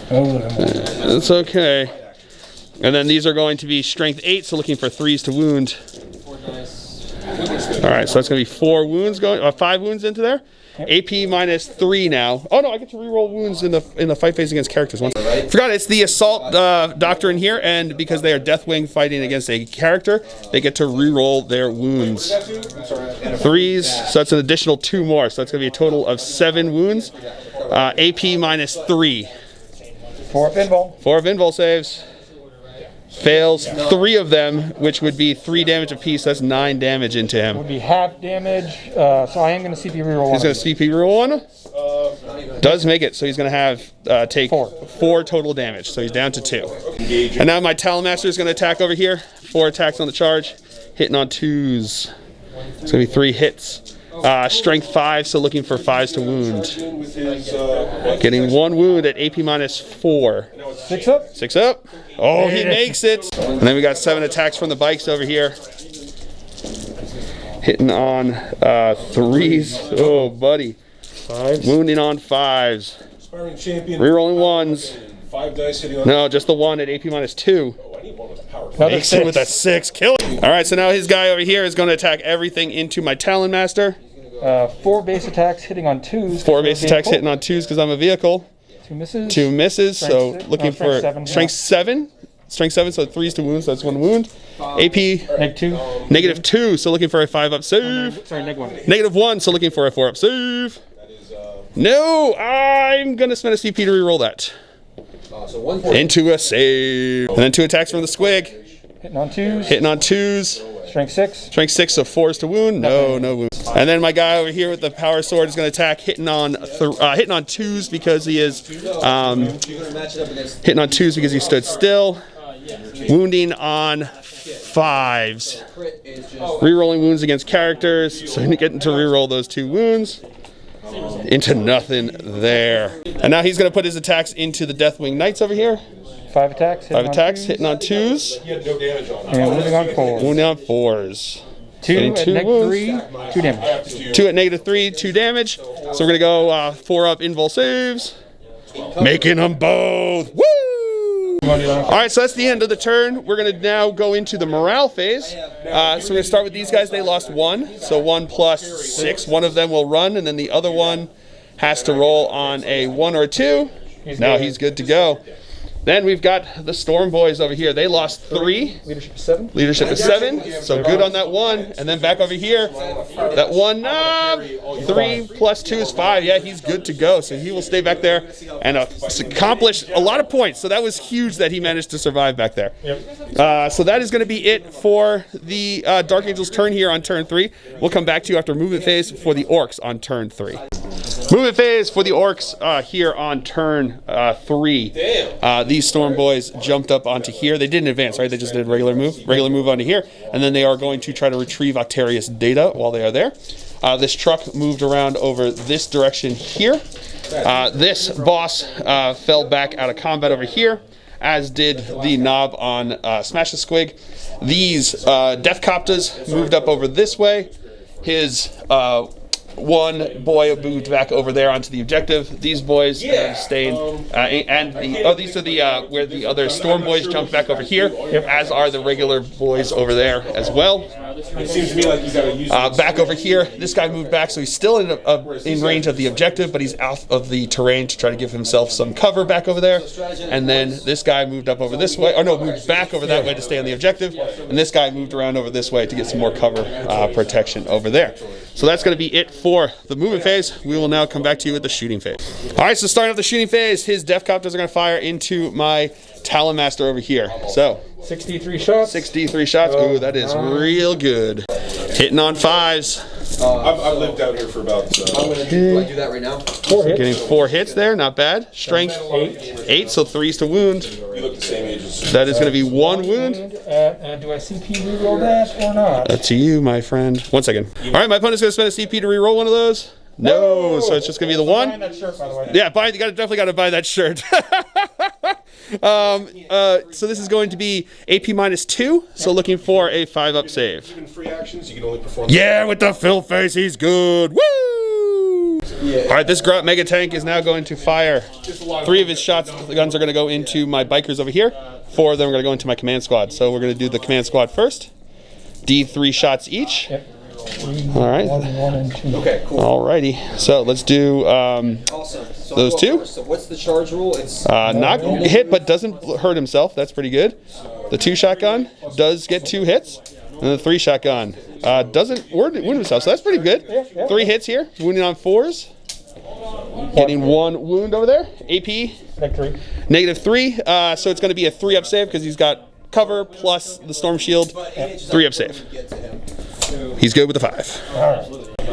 That's okay. And then these are going to be strength 8, so looking for 3s to wound. All right, so that's going to be 4 wounds going, 5 wounds into there. AP minus 3 now. Oh no, I get to reroll wounds in the fight phase against characters. Forgot it's the assault doctor in here, and because they are Deathwing fighting against a character, they get to reroll their wounds. 3s, so that's an additional 2 more. So that's going to be a total of 7 wounds. AP minus 3. 4 of invul. 4 of invul saves. Fails 3 of them, which would be 3 damage apiece. That's 9 damage into him. Would be half damage. So I am going to CP reroll 1. He's going to CP reroll 1. Does make it, so he's going to have take 4 total damage. So he's down to 2. And now my Talonmaster is going to attack over here. 4 attacks on the charge, hitting on 2s. It's going to be 3 hits. Strength 5, so looking for 5s to wound. Getting 1 wound at AP minus 4. 6 up. 6 up. Oh, he makes it. And then we got 7 attacks from the bikes over here. Hitting on 3s. Oh, buddy. 5s. Wounding on 5s. Rerolling 1s. 5 dice hitting on. No, just the 1 at AP minus 2. Makes it with a 6. Kill it. All right, so now his guy over here is going to attack everything into my Talonmaster. 4 base attacks hitting on 2s. 4 base attacks hitting on 2s because I'm a vehicle. 2 misses. 2 misses, so looking for strength 7. Strength 7, so 3s to wounds, so that's 1 wound. AP Negative 2, so looking for a 5 up save. Sorry, -1. -1, so looking for a 4 up save. No, I'm gonna spend a CP to reroll that So 1 for into a save. And then 2 attacks from the squig. Hitting on 2s. Hitting on 2s. Strength 6. Strength 6, so 4s to wound. No wound. And then my guy over here with the power sword is going to attack, hitting on 2s because he is you're going to match it up against hitting on 2s because he stood still. Wounding on 5s. crit is just Rerolling wounds against characters, so getting to reroll those 2 wounds. Into nothing there. And now he's going to put his attacks into the Deathwing Knights over here. 5 attacks. 5 attacks, hitting on 2s. He had no damage on that. And moving on 4s. Wounding on 4s. 2 Getting at 2 wounds. -3. 2 damage. 2 at -3, 2 damage. So we're going to go 4 up invul saves. Making them both. Woo! All right, so that's the end of the turn. We're going to now go into the morale phase. So we're going to start with these guys. They lost 1, so 1 plus 6. One of them will run, and then the other one has to roll on a 1 or a 2. Now he's good to go. Then we've got the Storm Boys over here. They lost 3. Leadership 7. Leadership is 7, so good on that 1. And then back over here, that 1, 3 plus 2 is 5. Yeah, he's good to go. So he will stay back there and accomplish a lot of points. So that was huge that he managed to survive back there. So that is going to be it for the Dark Angel's turn here on turn 3. We'll come back to you after movement phase for the Orks on turn 3. Movement phase for the Orks here on turn 3. These Storm Boys jumped up onto here. They didn't advance, right? They just did regular move onto here, and then they are going to try to retrieve Octarius data while they are there. This truck moved around over this direction here. This boss fell back out of combat over here, as did the knob on Smash the Squig. These Deathcopters moved up over this way. His one boy moved back over there onto the objective. These boys stayed, these are the where the other Storm Boys jumped back over here, as are the regular boys over there as well. It seems to me like you got to use Back over here, this guy moved back, so he's still in range of the objective, but he's out of the terrain to try to give himself some cover back over there. And then this guy moved up over this way, moved back over that way to stay on the objective, and this guy moved around over this way to get some more cover protection over there. So that's going to be it for the movement phase. We will now come back to you with the shooting phase. All right, so starting off the shooting phase, his Deathcopters are going to fire into my Talonmaster over here. So 63 shots. 63 shots. Ooh, that is real good. Hitting on 5s. I've lived out here for about. I'm going to do that right now. 4 hits. Getting 4 hits there, not bad. Strength 8, so 3s to wound. We look the same age as. That is going to be 1 wound. Do I CP reroll that or not? Up to you, my friend. 1 second. All right, my opponent's going to spend a CP to reroll one of those. No, so it's just going to be the 1. That shirt, by the way. Yeah, definitely got to buy that shirt. So this is going to be AP -2. So looking for a 5-up save. Even free actions, you can only perform. Yeah, with the fill face, he's good. Woo! All right, this Grunt Mega Tank is now going to fire 3 of his shots. The guns are going to go into my bikers over here. 4 of them are going to go into my command squad. So we're going to do the command squad first. D3 shots each. Yep. All right. 1, 1, and 2. Okay, cool. Alrighty. So let's do Awesome. So those I'll go 2. first. So what's the charge rule? It's Not hit, but doesn't hurt himself. That's pretty good. The 2 shotgun does get 2 hits. And the 3 shotgun doesn't wound himself. So that's pretty good. 3 hits here. Wounding on 4s. Getting 1 wound over there. AP -3. So it's going to be a 3-up save because he's got cover plus the storm shield. 3-up save. He's good with the 5.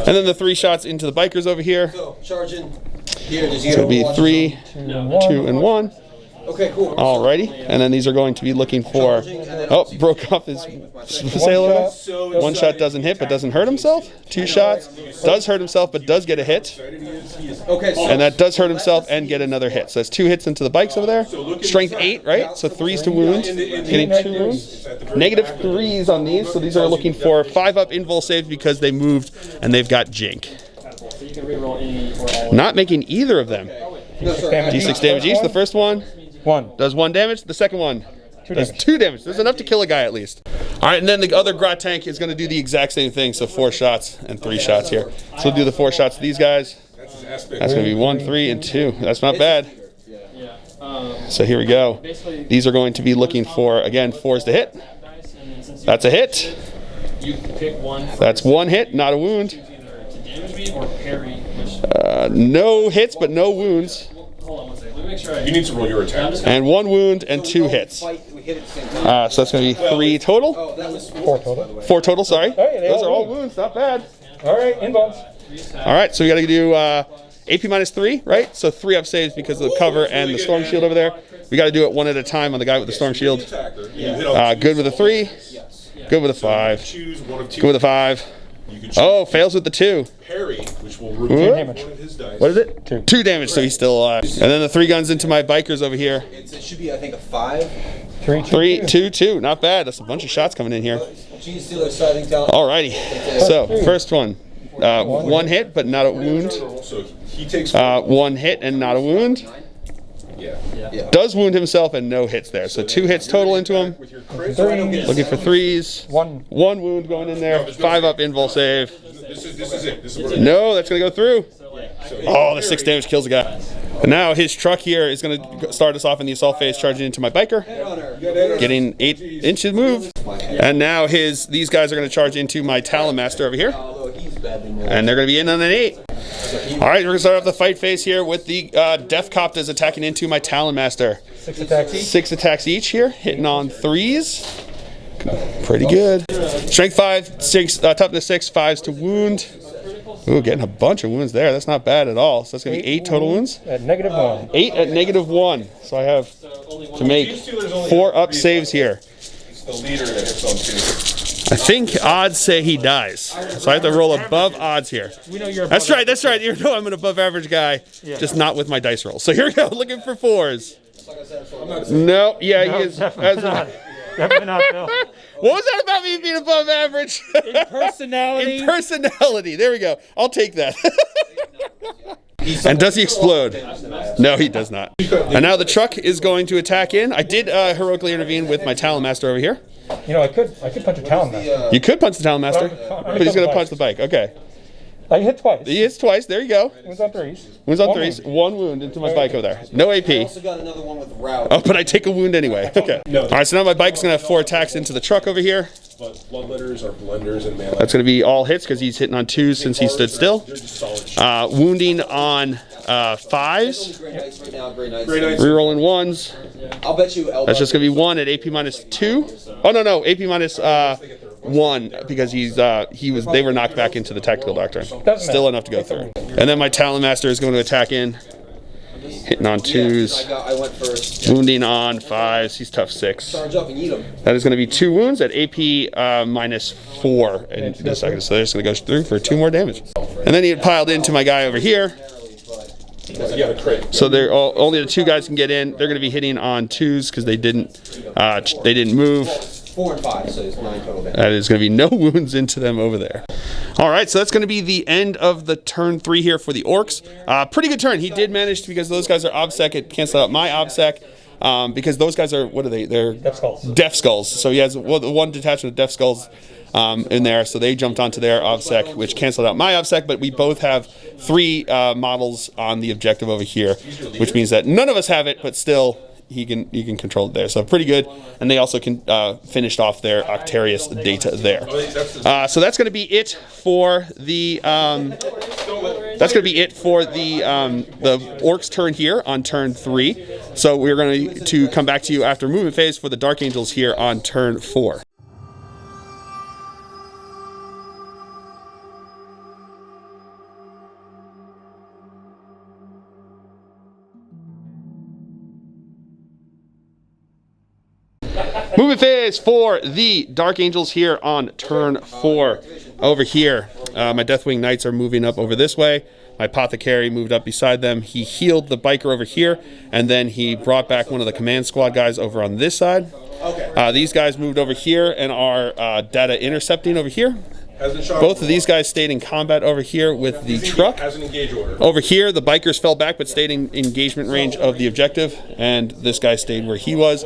And then the 3 shots into the bikers over here. so charging. Here, does he So it'll be 3, 2, and 1. Okay, cool. Alrighty. And then these are going to be looking for. Oh, broke off his sailor. 1 shot doesn't hit, but doesn't hurt himself. 2 shots does hurt himself, but does get a hit. Okay, so And that does hurt himself and get another hit. So that's 2 hits into the bikes over there. Strength 8, right? So 3s to wound. Getting 2 wounds. -3s on these. So these are looking for 5-up invul saves because they moved and they've got Jink. So you can reroll any or all. Not making either of them. D6 damage each. The first one 1. does 1 damage. The second one does 2 damage. There's enough to kill a guy at least. All right, and then the other Grot tank is going to do the exact same thing. So 4 shots and 3 shots here. So we'll do the 4 shots to these guys. That's going to be 1, 3, and 2. That's not bad. So here we go. These are going to be looking for, again, 4s to hit. That's a hit. You pick one. That's 1 hit, not a wound. Either to damage me or parry. Which, No hits, but no wounds. hold on one second. Let me make sure I. You need to roll your attack. And 1 wound and 2 hits. we hit at the same time. So that's going to be 3 total. Oh, that was 4 total. 4 total, sorry. Hey, they Those are all wound. wounds, not bad. All right, involves. All right, so we got to do AP -3, right? So 3-up saves because of the cover and the storm shield over there. We got to do it 1 at a time on the guy with the storm shield. Good with a 3. Good with a 5. Choose one of 2. Good with a 5. You can choose Oh, fails with the 2. parry, which will remove damage. one of his dice. What is it? 2 damage, so he's still alive. And then the 3 guns into my bikers over here. it should be, I think, a 5. 3, 3, 2, 2. Not bad. That's a bunch of shots coming in here. Gene Stealer siding talent. Alrighty. So, first one. 1 hit, but not a wound. So he takes 1 hit and not a wound. Does wound himself and no hits there. So 2 hits total into him. with your crit. Looking for 3s. 1. 1 wound going in there. 5-up invul save. This is it. This is what No, that's going to go through. Oh, the 6 damage kills a guy. And now his truck here is going to start us off in the assault phase, charging into my biker. Getting 8 inches move. And now these guys are going to charge into my Talon Master over here. Although he's badly moved. And they're going to be in on an 8. All right, we're going to start off the fight phase here with the Death Copters attacking into my Talon Master. 6 attacks each. 6 attacks each here, hitting on 3s. Pretty good. Strength 5, 6, toughness 6, 5s to wound. Ooh, getting a bunch of wounds there. That's not bad at all. So that's going to be 8 total wounds. At -1. 8 at -1. So I have to make 4-up saves here. It's the leader that hits on 2. I think odds say he dies. So I have to roll above odds here. We know you're That's right, that's right. You know I'm an above average guy, just not with my dice rolls. So here we go, looking for 4s. No, yeah, he is. Definitely not. Definitely not, Phil. What was that about me being above average? Personality. Personality. There we go. I'll take that. And does he explode? No, he does not. And now the truck is going to attack in. I did heroically intervene with my Talon Master over here. You know, I could punch a Talon Master. You could punch the Talon Master, but he's going to punch the bike. Okay. I hit twice. He hits twice. There you go. Wounds on 3s. Wounds on One 3s. wound. 1 wound into my bike over there. No AP. Also got another one with route. Oh, but I take a wound anyway. Okay. All right, so now my bike's going to have 4 attacks into the truck over here. But bloodletters are blenders and melee. That's going to be all hits because he's hitting on 2s since he stood still. They're just solid shit. Wounding on 5s. Great nights right now, great nights. Great nights. Rerolling 1s. I'll bet you That's just going to be 1 at AP -2. Oh, no, AP -1 because they were knocked back into the tactical doctrine. Still enough to go through. And then my Talon Master is going to attack in. Hitting on 2s. I went first. Wounding on 5s. He's tough 6. Charge up and eat him. That is going to be 2 wounds at AP -4 in this second. So they're just going to go through for 2 more damage. And then he had piled into my guy over here. Yeah, the crit. So they're only the 2 guys can get in. They're going to be hitting on 2s because they didn't move. 4 and 5, so it's 9 total damage. There's going to be no wounds into them over there. All right, so that's going to be the end of the turn 3 here for the Orks. Pretty good turn. He did manage to, because those guys are obsec, it canceled out my obsec. Because those guys are, what are they? They're Death Skulls. Death Skulls. So he has one detachment of Death Skulls in there. So they jumped onto their obsec, which canceled out my obsec. But we both have 3 models on the objective over here, which means that none of us have it, but still he can control it there. So pretty good. And they also can finished off their Octarius data there. So that's going to be it for the the Orks turn here on turn 3. So we're going to come back to you after movement phase for the Dark Angels here on turn 4. Movement phase for the Dark Angels here on turn 4. Over here, my Deathwing Knights are moving up over this way. My Apothecary moved up beside them. He healed the biker over here, and then he brought back one of the command squad guys over on this side. These guys moved over here and are data intercepting over here. Both of these guys stayed in combat over here with the truck. Has an engage order. Over here, the bikers fell back but stayed in engagement range of the objective, and this guy stayed where he was.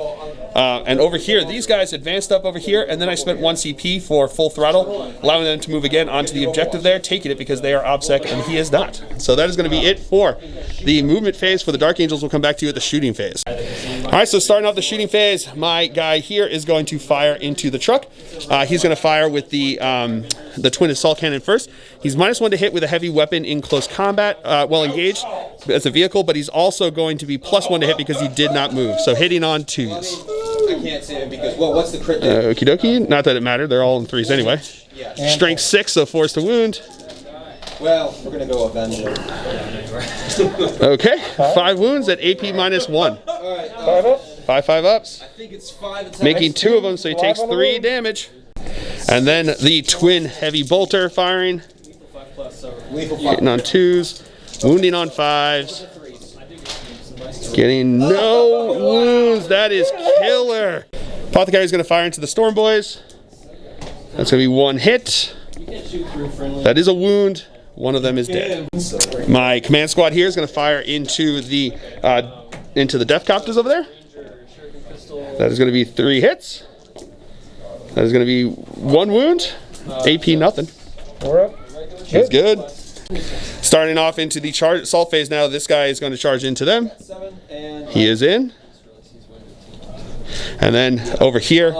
And over here, these guys advanced up over here, and then I spent 1 CP for full throttle, allowing them to move again onto the objective there, taking it because they are OBSEC and he is not. So that is going to be it for the movement phase for the Dark Angels. We'll come back to you at the shooting phase. All right, so starting off the shooting phase, my guy here is going to fire into the truck. He's going to fire with the twin assault cannon first. He's -1 to hit with a heavy weapon in close combat, while engaged as a vehicle, but he's also going to be +1 to hit because he did not move. So hitting on 2s. I can't say it because, well, what's the crit do? Okie dokie. Not that it mattered. They're all in 3s anyway. Yeah. Strength 6, so forced to wound. Well, we're going to go avenge it. Okay. 5 wounds at AP -1. All right. 5 up. 5 ups. I think it's 5 attacks. Making 2 of them, so he takes 3 damage. And then the twin heavy bolter firing. Lethal 5. Hitting on 2s. Wounding on 5s. Getting no wounds. That is killer. Apothecary is going to fire into the Storm Boys. That's going to be 1 hit. That is a wound. One of them is dead. My command squad here is going to fire into the Death Copters over there. That is going to be 3 hits. That is going to be 1 wound. AP nothing. 4 up. That's good. Starting off into the assault phase now, this guy is going to charge into them. He is in. And then over here,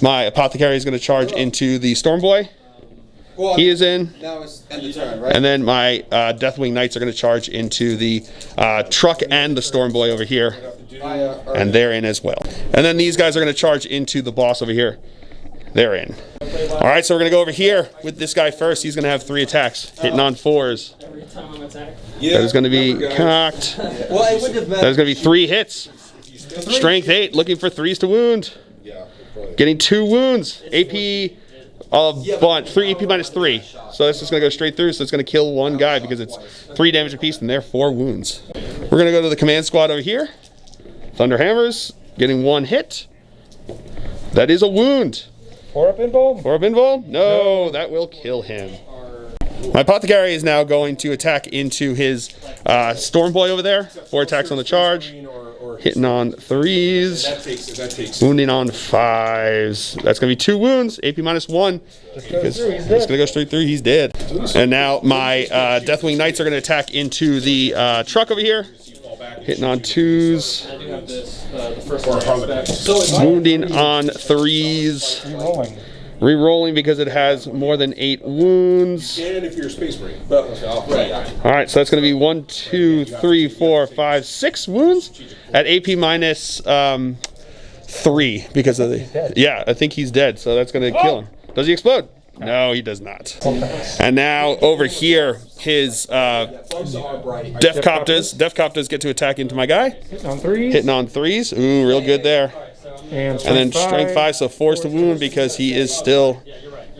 my Apothecary is going to charge into the Storm Boy. He is in. Now it's end of turn, right? And then my Deathwing Knights are going to charge into the truck and the Storm Boy over here. And they're in as well. And then these guys are going to charge into the boss over here. They're in. All right, so we're going to go over here with this guy first. He's going to have 3 attacks, hitting on 4s. That is going to be cocked. Well, it wouldn't have That is going to be 3 hits. Strength 8, looking for 3s to wound. Getting 2 wounds. AP but 3 AP -3. So this is going to go straight through, so it's going to kill 1 guy because it's 3 damage apiece and they're 4 wounds. We're going to go to the command squad over here. Thunder Hammers, getting 1 hit. That is a wound. 4 up invuln. 4 up invuln? No, that will kill him. My Apothecary is now going to attack into his Storm Boy over there. 4 attacks on the charge. Hitting on 3s. That takes. Wounding on 5s. That's going to be 2 wounds. AP -1. It's going to go straight through. He's dead. And now my Deathwing Knights are going to attack into the truck over here. Hitting on 2s. Wounding on 3s. Rolling. Re-rolling because it has more than 8 wounds. And if you're a space marine. All right, so that's going to be 1, 2, 3, 4, 5, 6 wounds at AP -3 because of the. Yeah, I think he's dead, so that's going to kill him. Does he explode? No, he does not. And now over here, his Death Copters get to attack into my guy. Hitting on 3s. Hitting on 3s. Ooh, real good there. And And then strength 5, so forced to wound because he is still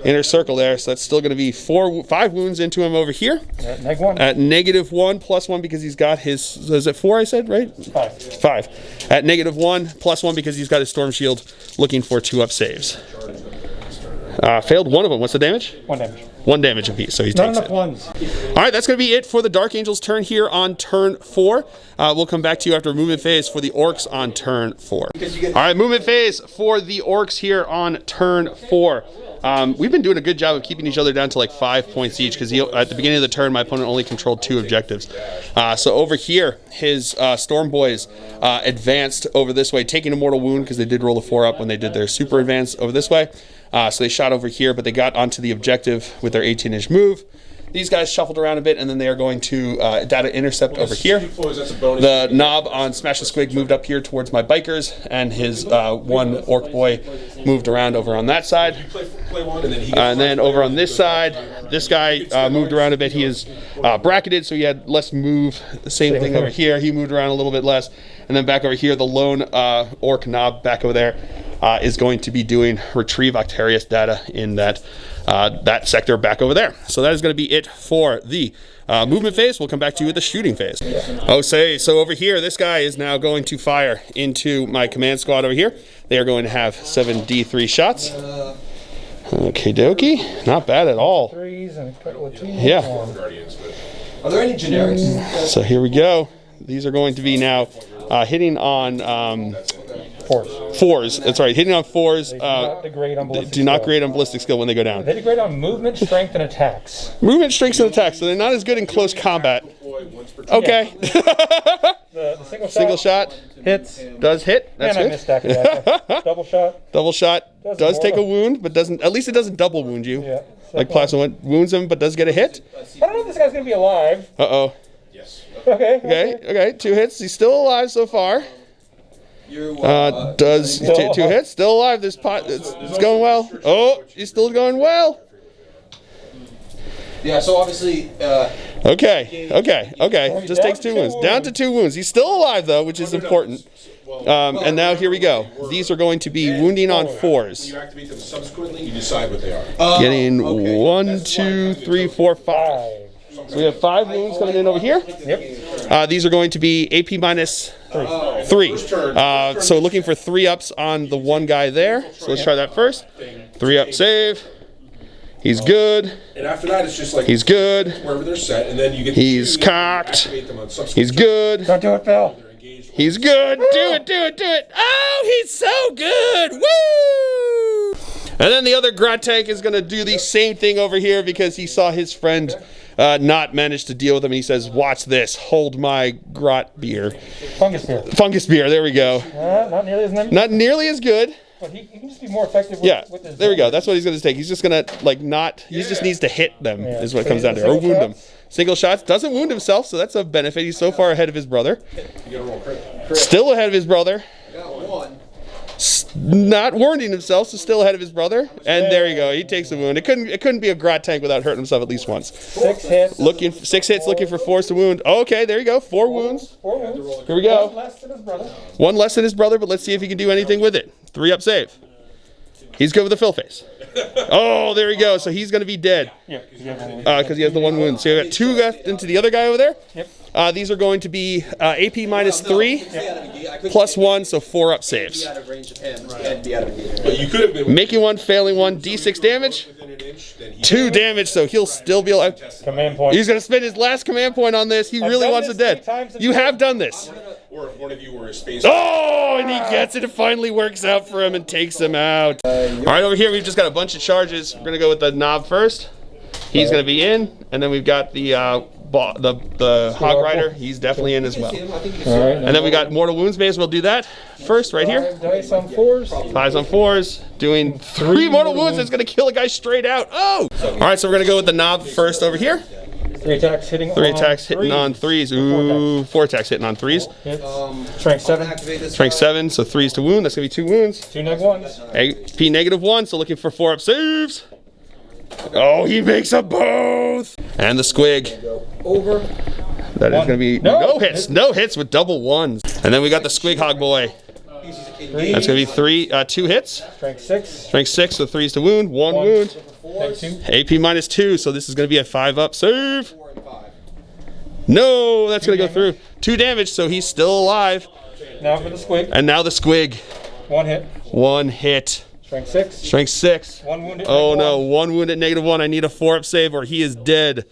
inner circle there. So that's still going to be 5 wounds into him over here. Neg 1. At -1 +1 because he's got his. Is it 4? I said right. 5. At -1 +1 because he's got his storm shield. Looking for 2-up saves. Failed one of them. What's the damage? 1 damage. 1 damage apiece. So he Not takes enough it. ones. All right, that's going to be it for the Dark Angel's turn here on turn 4. We'll come back to you after movement phase for the Orks on turn 4. All right, movement phase for the Orks here on turn 4. We've been doing a good job of keeping each other down to like 5 points each because at the beginning of the turn, my opponent only controlled 2 objectives. So over here, his Storm Boys advanced over this way, taking a mortal wound because they did roll a 4-up when they did their super advance over this way. So they shot over here, but they got onto the objective with their 18-inch move. These guys shuffled around a bit, and then they are going to data intercept over here. The knob on Smash the Squig moved up here towards my bikers, and his one Ork boy moved around over on that side. And then over on this side, this guy moved around a bit. He is bracketed, so he had less move. The same thing over here. He moved around a little bit less. And then back over here, the lone Ork knob back over there is going to be doing retrieve Octarius data in that that sector back over there. So that is going to be it for the movement phase. We'll come back to you with the shooting phase. So over here, this guy is now going to fire into my command squad over here. They are going to have 7 D3 shots. Okay, dokie. Not bad at all. 3s and a couple of 2s. Yeah. Are there any generics? So here we go. These are going to be now hitting on 4s. That's right. Hitting on 4s. Do not grade on ballistic skill when they go down. They degrade on movement, strength, and attacks. Movement, strength, and attacks. So they're not as good in close combat. Okay. The single shot hits. Does hit. That's And I good. missed that. Double shot. Double shot does take a mortal. wound, but doesn't. At least it doesn't double wound you. Yeah. Like Plasma wounds him, but does get a hit. I don't know if this guy's gonna be alive. Uh-oh. Okay. 2 hits. He's still alive so far. Does two hits? Still alive. This pot. It's going well. Oh, he's still going well. Yeah, so obviously... Okay. Just takes 2 wounds. Down to 2 wounds. He's still alive, though, which is important. And now here we go. These are going to be wounding on 4s. You activate them subsequently, you decide what they are. Getting 1, 2, 3, 4, 5. So we have 5 wounds coming in over here. Yep. These are going to be AP minus 3. So looking for 3-ups on the one guy there. So let's try that first. 3-up save. He's good. And after that, it's just like He's good. wherever they're set, and then you get. He's cocked. Activate them on subsequent He's good. Don't do it, Phil. He's good. Do it. Oh, he's so good. Woo! And then the other Grot Tank is going to do the same thing over here because he saw his friend not manage to deal with him. And he says, watch this. Hold my Grot beer. Fungus beer. Fungus beer. There we go. Not nearly as nice. Not nearly as good. But he can just be more effective with his There we go. That's what he's going to take. He's just going to, like, not... He just needs to hit them, is what it comes down to. Or wound them. Single shots. Doesn't wound himself, so that's a benefit. He's so far ahead of his brother. Still ahead of his brother. Not wounding himself, so still ahead of his brother. And there you go. He takes a wound. It couldn't be a Grot Tank without hurting himself at least once. 6 hits. 6 hits, looking for 4s to wound. Okay, there you go. 4 wounds. 4 wounds. Here we go. 1 less than his brother. 1 less than his brother, but let's see if he can do anything with it. 3-up save. He's good with the fill face. Oh, there we go. So he's going to be dead. Yeah. Because he has the 1 wound. So you got 2 left into the other guy over there. Yep. These are going to be AP minus 3 plus 1, so 4-up saves. But you could have been Making 1, failing 1, D6 damage. within an inch, then he 2 damage, so he'll still be alive. Command point. He's going to spend his last command point on this. He really done wants this it dead. 3 times in You the have done this. or if one of you were a space. Oh, and he gets it. It finally works out for him and takes him out. All right, over here we've just got a bunch of charges. We're gonna go with the knob first. He's gonna be in, and then we've got the Hog Rider. He's definitely in as well. And then we got Mortal Wounds. May as well do that first, right here. 5 dice on 4s. 5s on 4s, doing 3 Mortal Wounds. That's gonna kill a guy straight out. Oh! All right, so we're gonna go with the knob first over here. 3 attacks hitting. 3 attacks hitting on 3s. Ooh, 4 attacks hitting on 3s. Strength 7. Strength 7, so 3s to wound. That's gonna be 2 wounds. 2 neg 1s. AP negative 1, so looking for 4-up saves. Oh, he makes up both. And the squig. Over. That is going to be No. no hits with double 1s. And then we got the squig hog boy. That's going to be 2 hits. Strength 6. Strength 6, so 3s to wound, 1 wound. AP -2, so this is going to be a 5-up save. 4 and 5. No, that's going to go through. 2 damage, so he's still alive. Now for the squig. And now the squig. 1 hit. 1 hit. Strength 6. Strength 6. 1 wounded. Oh no, 1 wound at -1. I need a 4-up save or he is dead.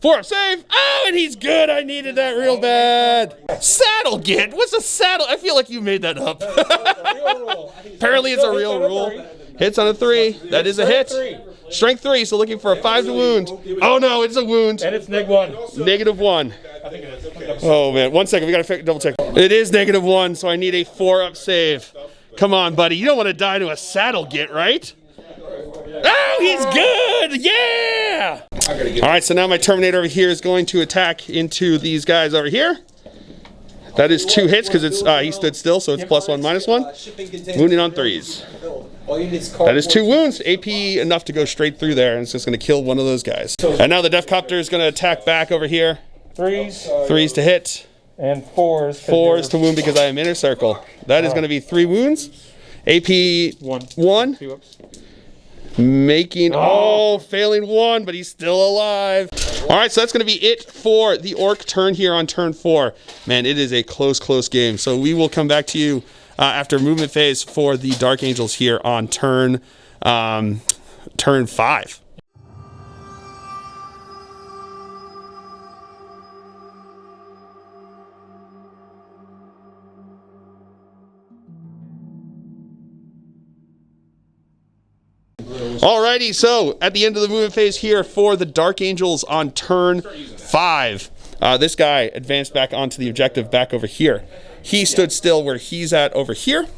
4-up save. Oh, and he's good. I needed that real bad. Saddle get. What's a saddle? I feel like you made that up. Apparently it's a real rule. Hits on a 3. That is a hit. Strength 3, so looking for a 5 to wound. Oh no, it's a wound. And it's -1. -1. Oh man, 1 second. We gotta double check. It is -1, so I need a 4-up save. Come on, buddy. You don't want to die to a saddle get, right? Oh, he's good! Yeah! All right, so now my Terminator over here is going to attack into these guys over here. That is 2 hits because it's he stood still, so it's +1, -1. Wounding on 3s. That is 2 wounds. AP enough to go straight through there, and it's just going to kill one of those guys. And now the Death Copter is going to attack back over here. 3s. 3s to hit. And 4s. 4s to wound because I am inner circle. That is going to be 3 wounds. AP 1. 2 ups. Making, failing 1, but he's still alive. All right, so that's going to be it for the Ork turn here on turn 4. Man, it is a close game. So we will come back to you after movement phase for the Dark Angels here on turn 5. Alrighty, so at the end of the movement phase here for the Dark Angels on turn 5. This guy advanced back onto the objective back over here. He stood still where he's at over here.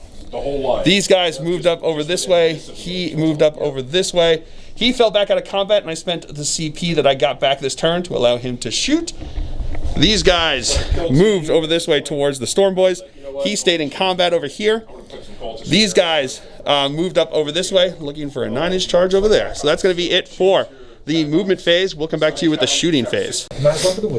These guys moved up over this way. He moved up over this way. He fell back out of combat, and I spent the CP that I got back this turn to allow him to shoot. These guys moved over this way towards the Storm Boys. He stayed in combat over here. These guys moved up over this way, looking for a 9-inch charge over there. So that's going to be it for the movement phase. We'll come back to you with the shooting phase.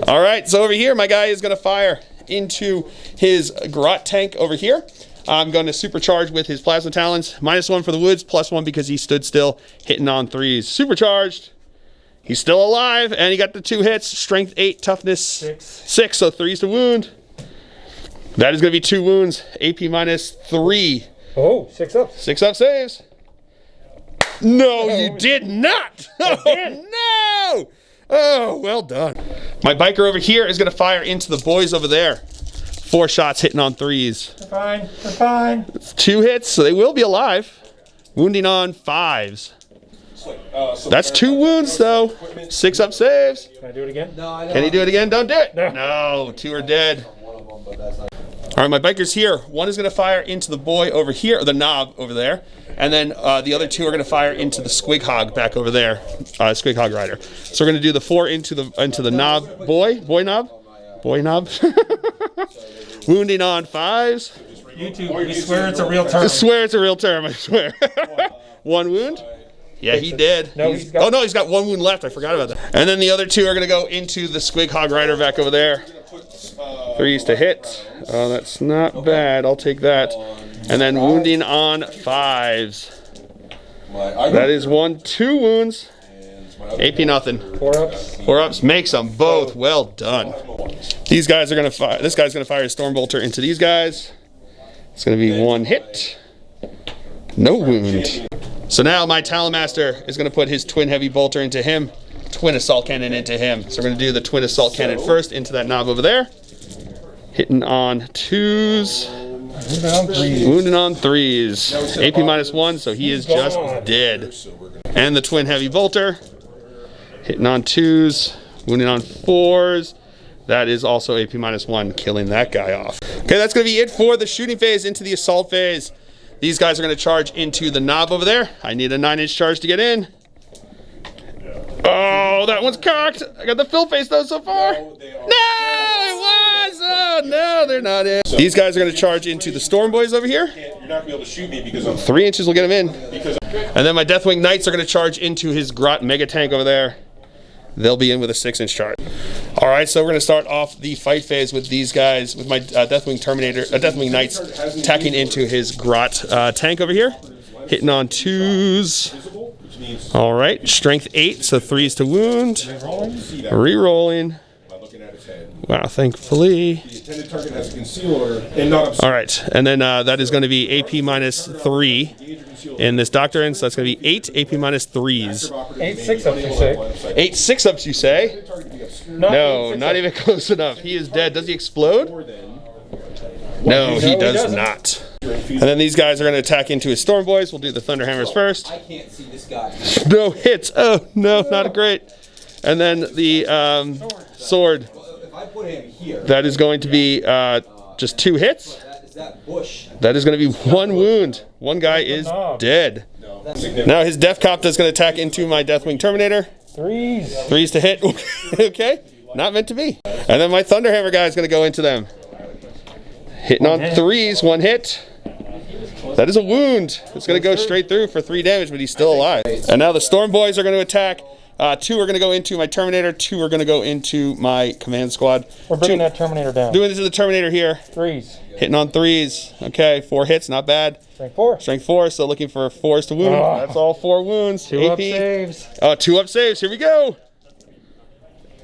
All right, so over here, my guy is going to fire into his grot tank over here. I'm going to supercharge with his plasma talons. -1 for the woods, +1 because he stood still, hitting on 3s. Supercharged. He's still alive, and he got the 2 hits. Strength 8, toughness 6, so 3s to wound. That is going to be 2 wounds. AP -3. Oh, 6 ups. 6-up saves. No, you did not. Oh, no. Oh, well done. My biker over here is going to fire into the boys over there. 4 shots hitting on 3s. They're fine. They're fine. 2 hits, so they will be alive. Wounding on 5s. That's 2 wounds, though. 6-up saves. Can I do it again? No, Can he do it again? Don't do it. No. No, 2 are dead. All right, my biker's here. 1 is going to fire into the boy over here, or the knob over there, and then the other 2 are going to fire into the squig hog back over there, squig hog rider. So we're going to do the 4 into the knob boy knob. Wounding on 5s. YouTube, you swear it's a real term. I swear it's a real term. I swear. 1 wound. Yeah, he did. No, he's got... he's got 1 wound left. I forgot about that. And then the other 2 are going to go into the squig hog rider back over there. 3s to hit. Oh, that's not bad. I'll take that. And then wounding on 5s. That is 2 wounds. AP nothing. 4 ups. 4 ups makes them both. Well done. These guys are going to fire. This guy's going to fire his storm bolter into these guys. It's going to be 1 hit. No wound. So now my Talonmaster is going to put his twin heavy bolter into him. Twin assault cannon into him. So we're going to do the twin assault cannon first into that knob over there. Hitting on 2s. Wounding on 3s. AP -1, so he is just dead. And the twin heavy bolter. Hitting on 2s. Wounding on 4s. That is also AP -1, killing that guy off. Okay, that's going to be it for the shooting phase into the assault phase. These guys are going to charge into the knob over there. I need a 9-inch charge to get in. Oh, that one's cocked. I got the fill face though so far. No, it was. Oh, no, they're not in. These guys are going to charge into the Storm Boys over here. You're not going to be able to shoot me because I'm 3 inches will get him in. And then my Deathwing Knights are going to charge into his Grot Mega Tank over there. They'll be in with a 6-inch charge. All right, so we're going to start off the fight phase with these guys, with my Deathwing Knights attacking into his Grot tank over here. Hitting on 2s. which means All right, strength 8, so 3s to wound. Rerolling. by looking at its head. Wow, thankfully. The intended target has a conceal order and not obscure. All right, and then that is going to be AP minus 3 in this doctrine, so that's going to be 8 AP minus 3s. 8 6-ups, you say? 8 6-ups, you say? No, not even close enough. He is dead. Does he explode? No, he does not. And then these guys are going to attack into his Storm Boys. We'll do the Thunder Hammers first. I can't see this guy. No hits. Oh, no, not great. And then the sword. If I put him here, That is going to be just 2 hits. is that bush? That is going to be 1 wound. One guy is dead. Now his Death Copter is going to attack into my Deathwing Terminator. 3s. 3s to hit. Okay, not meant to be. And then my Thunderhammer guy is going to go into them. Hitting on 3s, 1 hit. That is a wound. It's going to go straight through for 3 damage, but he's still alive. And now the Storm Boys are going to attack. 2 are going to go into my Terminator. 2 are going to go into my Command Squad. We're bringing that Terminator down. Doing this to the Terminator here. 3s. Hitting on 3s. Okay, 4 hits, not bad. Strength 4. Strength 4, so looking for 4s to wound. Oh. That's all 4 wounds. 2 up saves. 2 up saves. Here we go.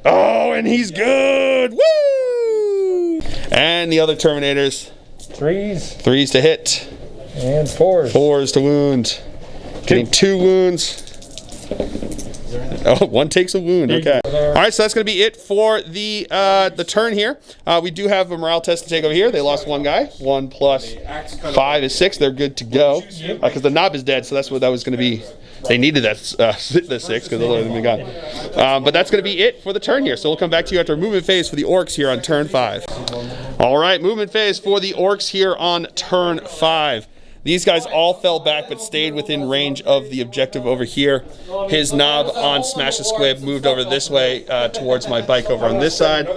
Oh, and he's good. Woo! And the other Terminators. 3s 3s to hit. and 4s. 4s to wound. Getting 2 wounds. Oh, 1 takes a wound. Okay. All right, so that's going to be it for the turn here. We do have a morale test to take over here. They lost 1 guy. 1 plus 5 is 6. They're good to go because the knob is dead. So that's what that was going to be. They needed that the 6 because the other been gone. But that's going to be it for the turn here. So we'll come back to you after movement phase for the Orks here on turn 5. All right, movement phase for the Orks here on turn 5. These guys all fell back but stayed within range of the objective over here. His knob on Smash a Squib moved over this way towards my bike over on this side.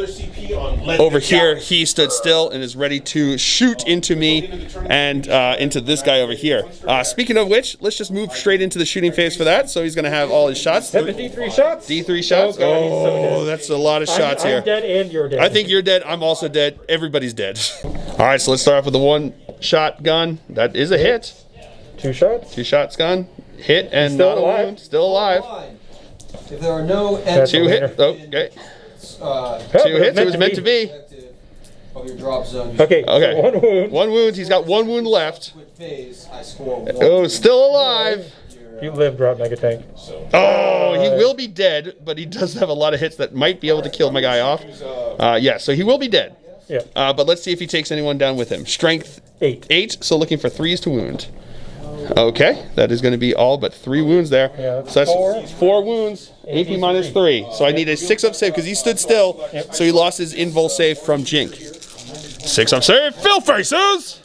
Over here, he stood still and is ready to shoot into me and into this guy over here. Speaking of which, let's just move straight into the shooting phase for that. So he's going to have all his shots. D3 shots? D3 shots? Oh, God, he's so dead. Oh, that's a lot of shots here. I'm dead and you're dead. I think you're dead. I'm also dead. Everybody's dead. All right, so let's start off with the 1-shot gun. That is a hit. 2 shots? 2 shots gun. Hit and Still not a alive. wound. Still alive. If there are no That's 2 hits. Oh, okay. 2 hits. It was meant to be. of your drop zone, Okay, Okay. so 1 wound. 1 wound. He's got 1 wound left. quit phase, I score 1. Oh, still alive. If you live, drop Mega Tank. Oh, he will be dead, but he does have a lot of hits that might be able to kill my guy off. Yeah, so he will be dead. Yeah. But let's see if he takes anyone down with him. Strength 8. 8, so looking for 3s to wound. Okay, that is going to be all but 3 wounds there. Yeah, that's so that's 4. 4 wounds, AP minus 3. So I need a 6-up save because he stood still, so he lost his invul save from Jink. 6-up save, Phil Faces!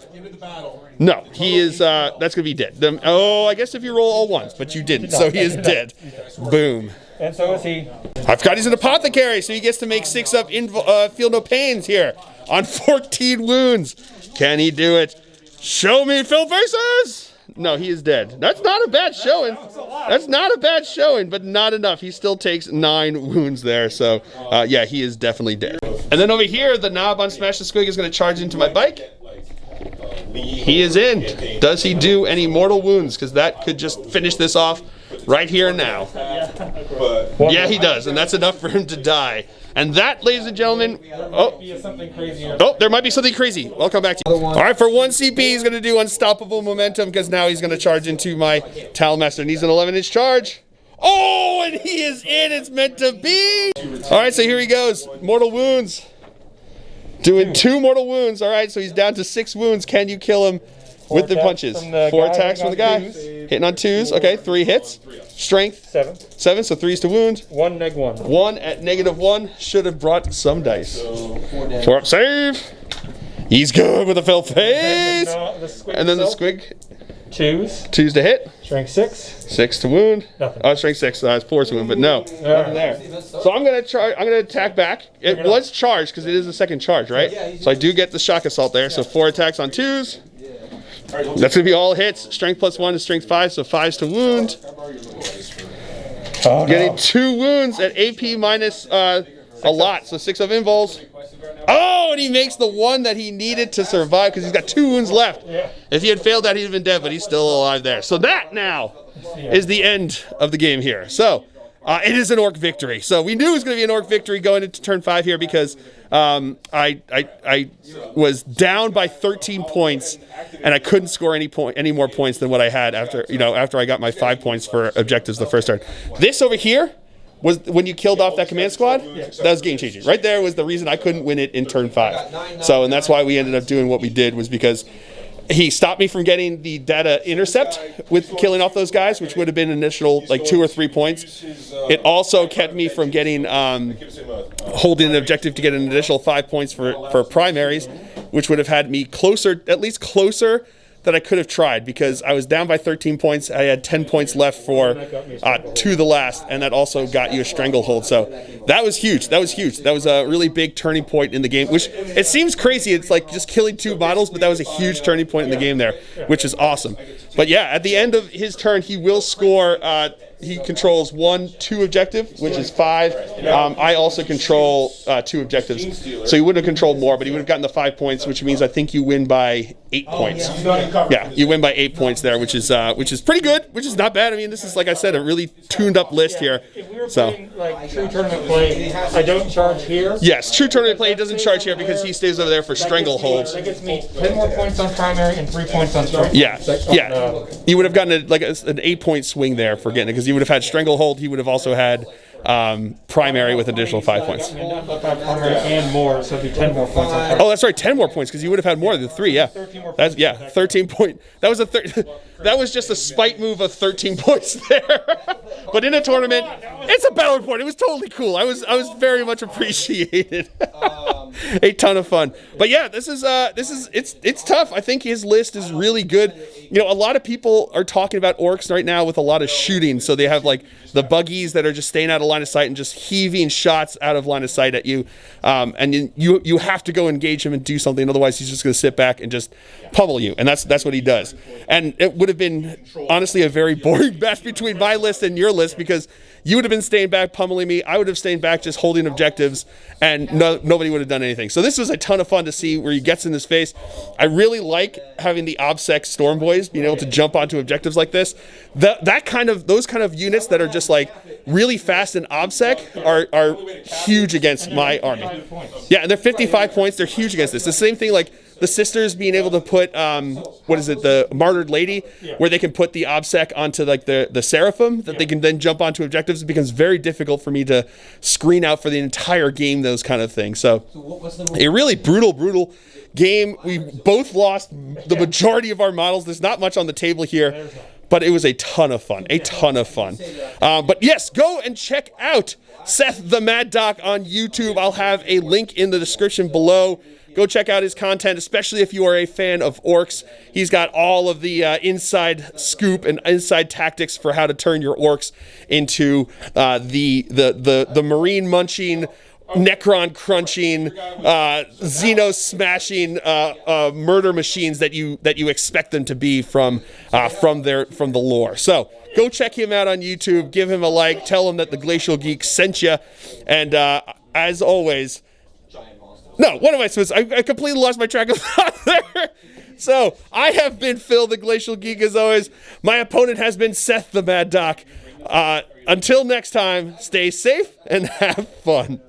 No, he is, that's going to be dead. Oh, I guess if you roll all ones, but you didn't, so he is dead. Boom. And so is he. I've got he's an apothecary, so he gets to make 6-up feel no pains here on 14 wounds. Can he do it? Show me, Phil Faces! No, he is dead. That's not a bad showing. That's not a bad showing, but not enough. He still takes 9 wounds there, so yeah, he is definitely dead. And then over here, the knob on Smash the Squig is going to charge into my bike. He is in. Does he do any mortal wounds? Because that could just finish this off right here and now. Yeah, he does, and that's enough for him to die. And that, ladies and gentlemen, oh, there might be something crazy. I'll come back to you. All right, for 1 CP, he's going to do Unstoppable Momentum because now he's going to charge into my Talmaster. Needs an 11-inch charge. Oh, and he is in. It's meant to be. All right, so here he goes. Mortal wounds. Doing 2 mortal wounds. All right, so he's down to 6 wounds. Can you kill him with the punches? 4 attacks from the guy. Hitting on 2s. Okay, 3 hits. Strength 7, so 3s to wound. 1 neg 1. 1 at -1. Should have brought some dice. 4 up save. He's good with a Phil face. And then the Squig. 2s. 2s to hit. Strength 6. 6 to wound. Nothing. Oh, strength 6. It's 4 to wound, but no, nothing there. So I'm gonna attack back. It was charged because it is a second charge, right? So I do get the shock assault there. So 4 attacks on 2s. That's gonna be all hits. Strength +1 is strength 5, so 5s to wound. Oh, Getting 2 wounds at AP minus a lot, so 6 of invuls. Oh, and he makes the 1 that he needed to survive because he's got 2 wounds left. If he had failed that, he'd have been dead, but he's still alive there. So that now is the end of the game here. So it is an Ork victory. So we knew it was going to be an Ork victory going into turn 5 here because I was down by 13 points and I couldn't score any more points than what I had after I got my 5 points for objectives the first turn. This over here was when you killed off that command squad. That was game changing. Right there was the reason I couldn't win it in turn 5. So, and that's why we ended up doing what we did, was because he stopped me from getting the data intercept with killing off those guys, which would have been an initial like 2 or 3 points. It also kept me from getting holding an objective to get an additional 5 points for primaries, which would have had me closer, at least closer that I could have tried, because I was down by 13 points. I had 10 points left for to the last, and that also got you a stranglehold. So that was huge. That was huge. That was a really big turning point in the game, which it seems crazy. It's like just killing 2 models, but that was a huge turning point in the game there, which is awesome. But yeah, at the end of his turn, he will score. He controls 2 objective, which is 5. I also control 2 objectives, so he wouldn't have controlled more, but he would have gotten the 5 points, which means I think you win by 8 points. Yeah, you win by 8 points there, which is pretty good, which is not bad. I mean, this is, like I said, a really tuned up list here. If we were playing like true tournament play, I don't charge here. Yes, true tournament play, he doesn't charge here because he stays over there for strangleholds. That gets me 10 more points on primary and 3 points on strength. Yeah. You would have gotten an 8-point swing there for getting it, because you would have had stranglehold. He would have also had primary with additional 5 points. Primary and more, so it'd be 10 more points on primary. Oh, that's right, 10 more points, because you would have had more than 3. Yeah, 13 point. That was that was just a spite move of 13 points there. But in a tournament, it's a battle report. It was totally cool. I was very much appreciated. A ton of fun. But yeah, it's tough. I think his list is really good. You know, a lot of people are talking about Orks right now with a lot of shooting. So they have like the buggies that are just staying out of line of sight and just heaving shots out of line of sight at you. And you have to go engage him and do something. Otherwise, he's just going to sit back and just pummel you. And that's what he does. And it would have been honestly a very boring match between my list and your list, because you would have been staying back pummeling me. I would have stayed back just holding objectives, and nobody would have done anything. So this was a ton of fun to see where he gets in his face. I really like having the OBSEC Storm Boys being able to jump onto objectives like this. Those kind of units that are just like really fast in OBSEC are huge against my army. Yeah, and they're 55 points. They're huge against this. The same thing like the sisters being able to put the Martyred Lady, where they can put the OBSEC onto like the Seraphim that they can then jump onto objectives. It becomes very difficult for me to screen out for the entire game, those kind of things. So a really brutal game. We both lost the majority of our models. There's not much on the table here, but it was a ton of fun. But yes, go and check out Seth the Mad Doc on YouTube. I'll have a link in the description below. Go check out his content, especially if you are a fan of Orks. He's got all of the inside scoop and inside tactics for how to turn your Orks into the marine munching, Necron crunching, Xenos smashing murder machines that you expect them to be from the lore. So go check him out on YouTube. Give him a like. Tell him that the Glacial Geek sent you. And as always. No, what am I supposed to? I completely lost my track of thought there. So, I have been Phil, the Glacial Geek, as always. My opponent has been Seth, the Mad Doc. Until next time, stay safe and have fun.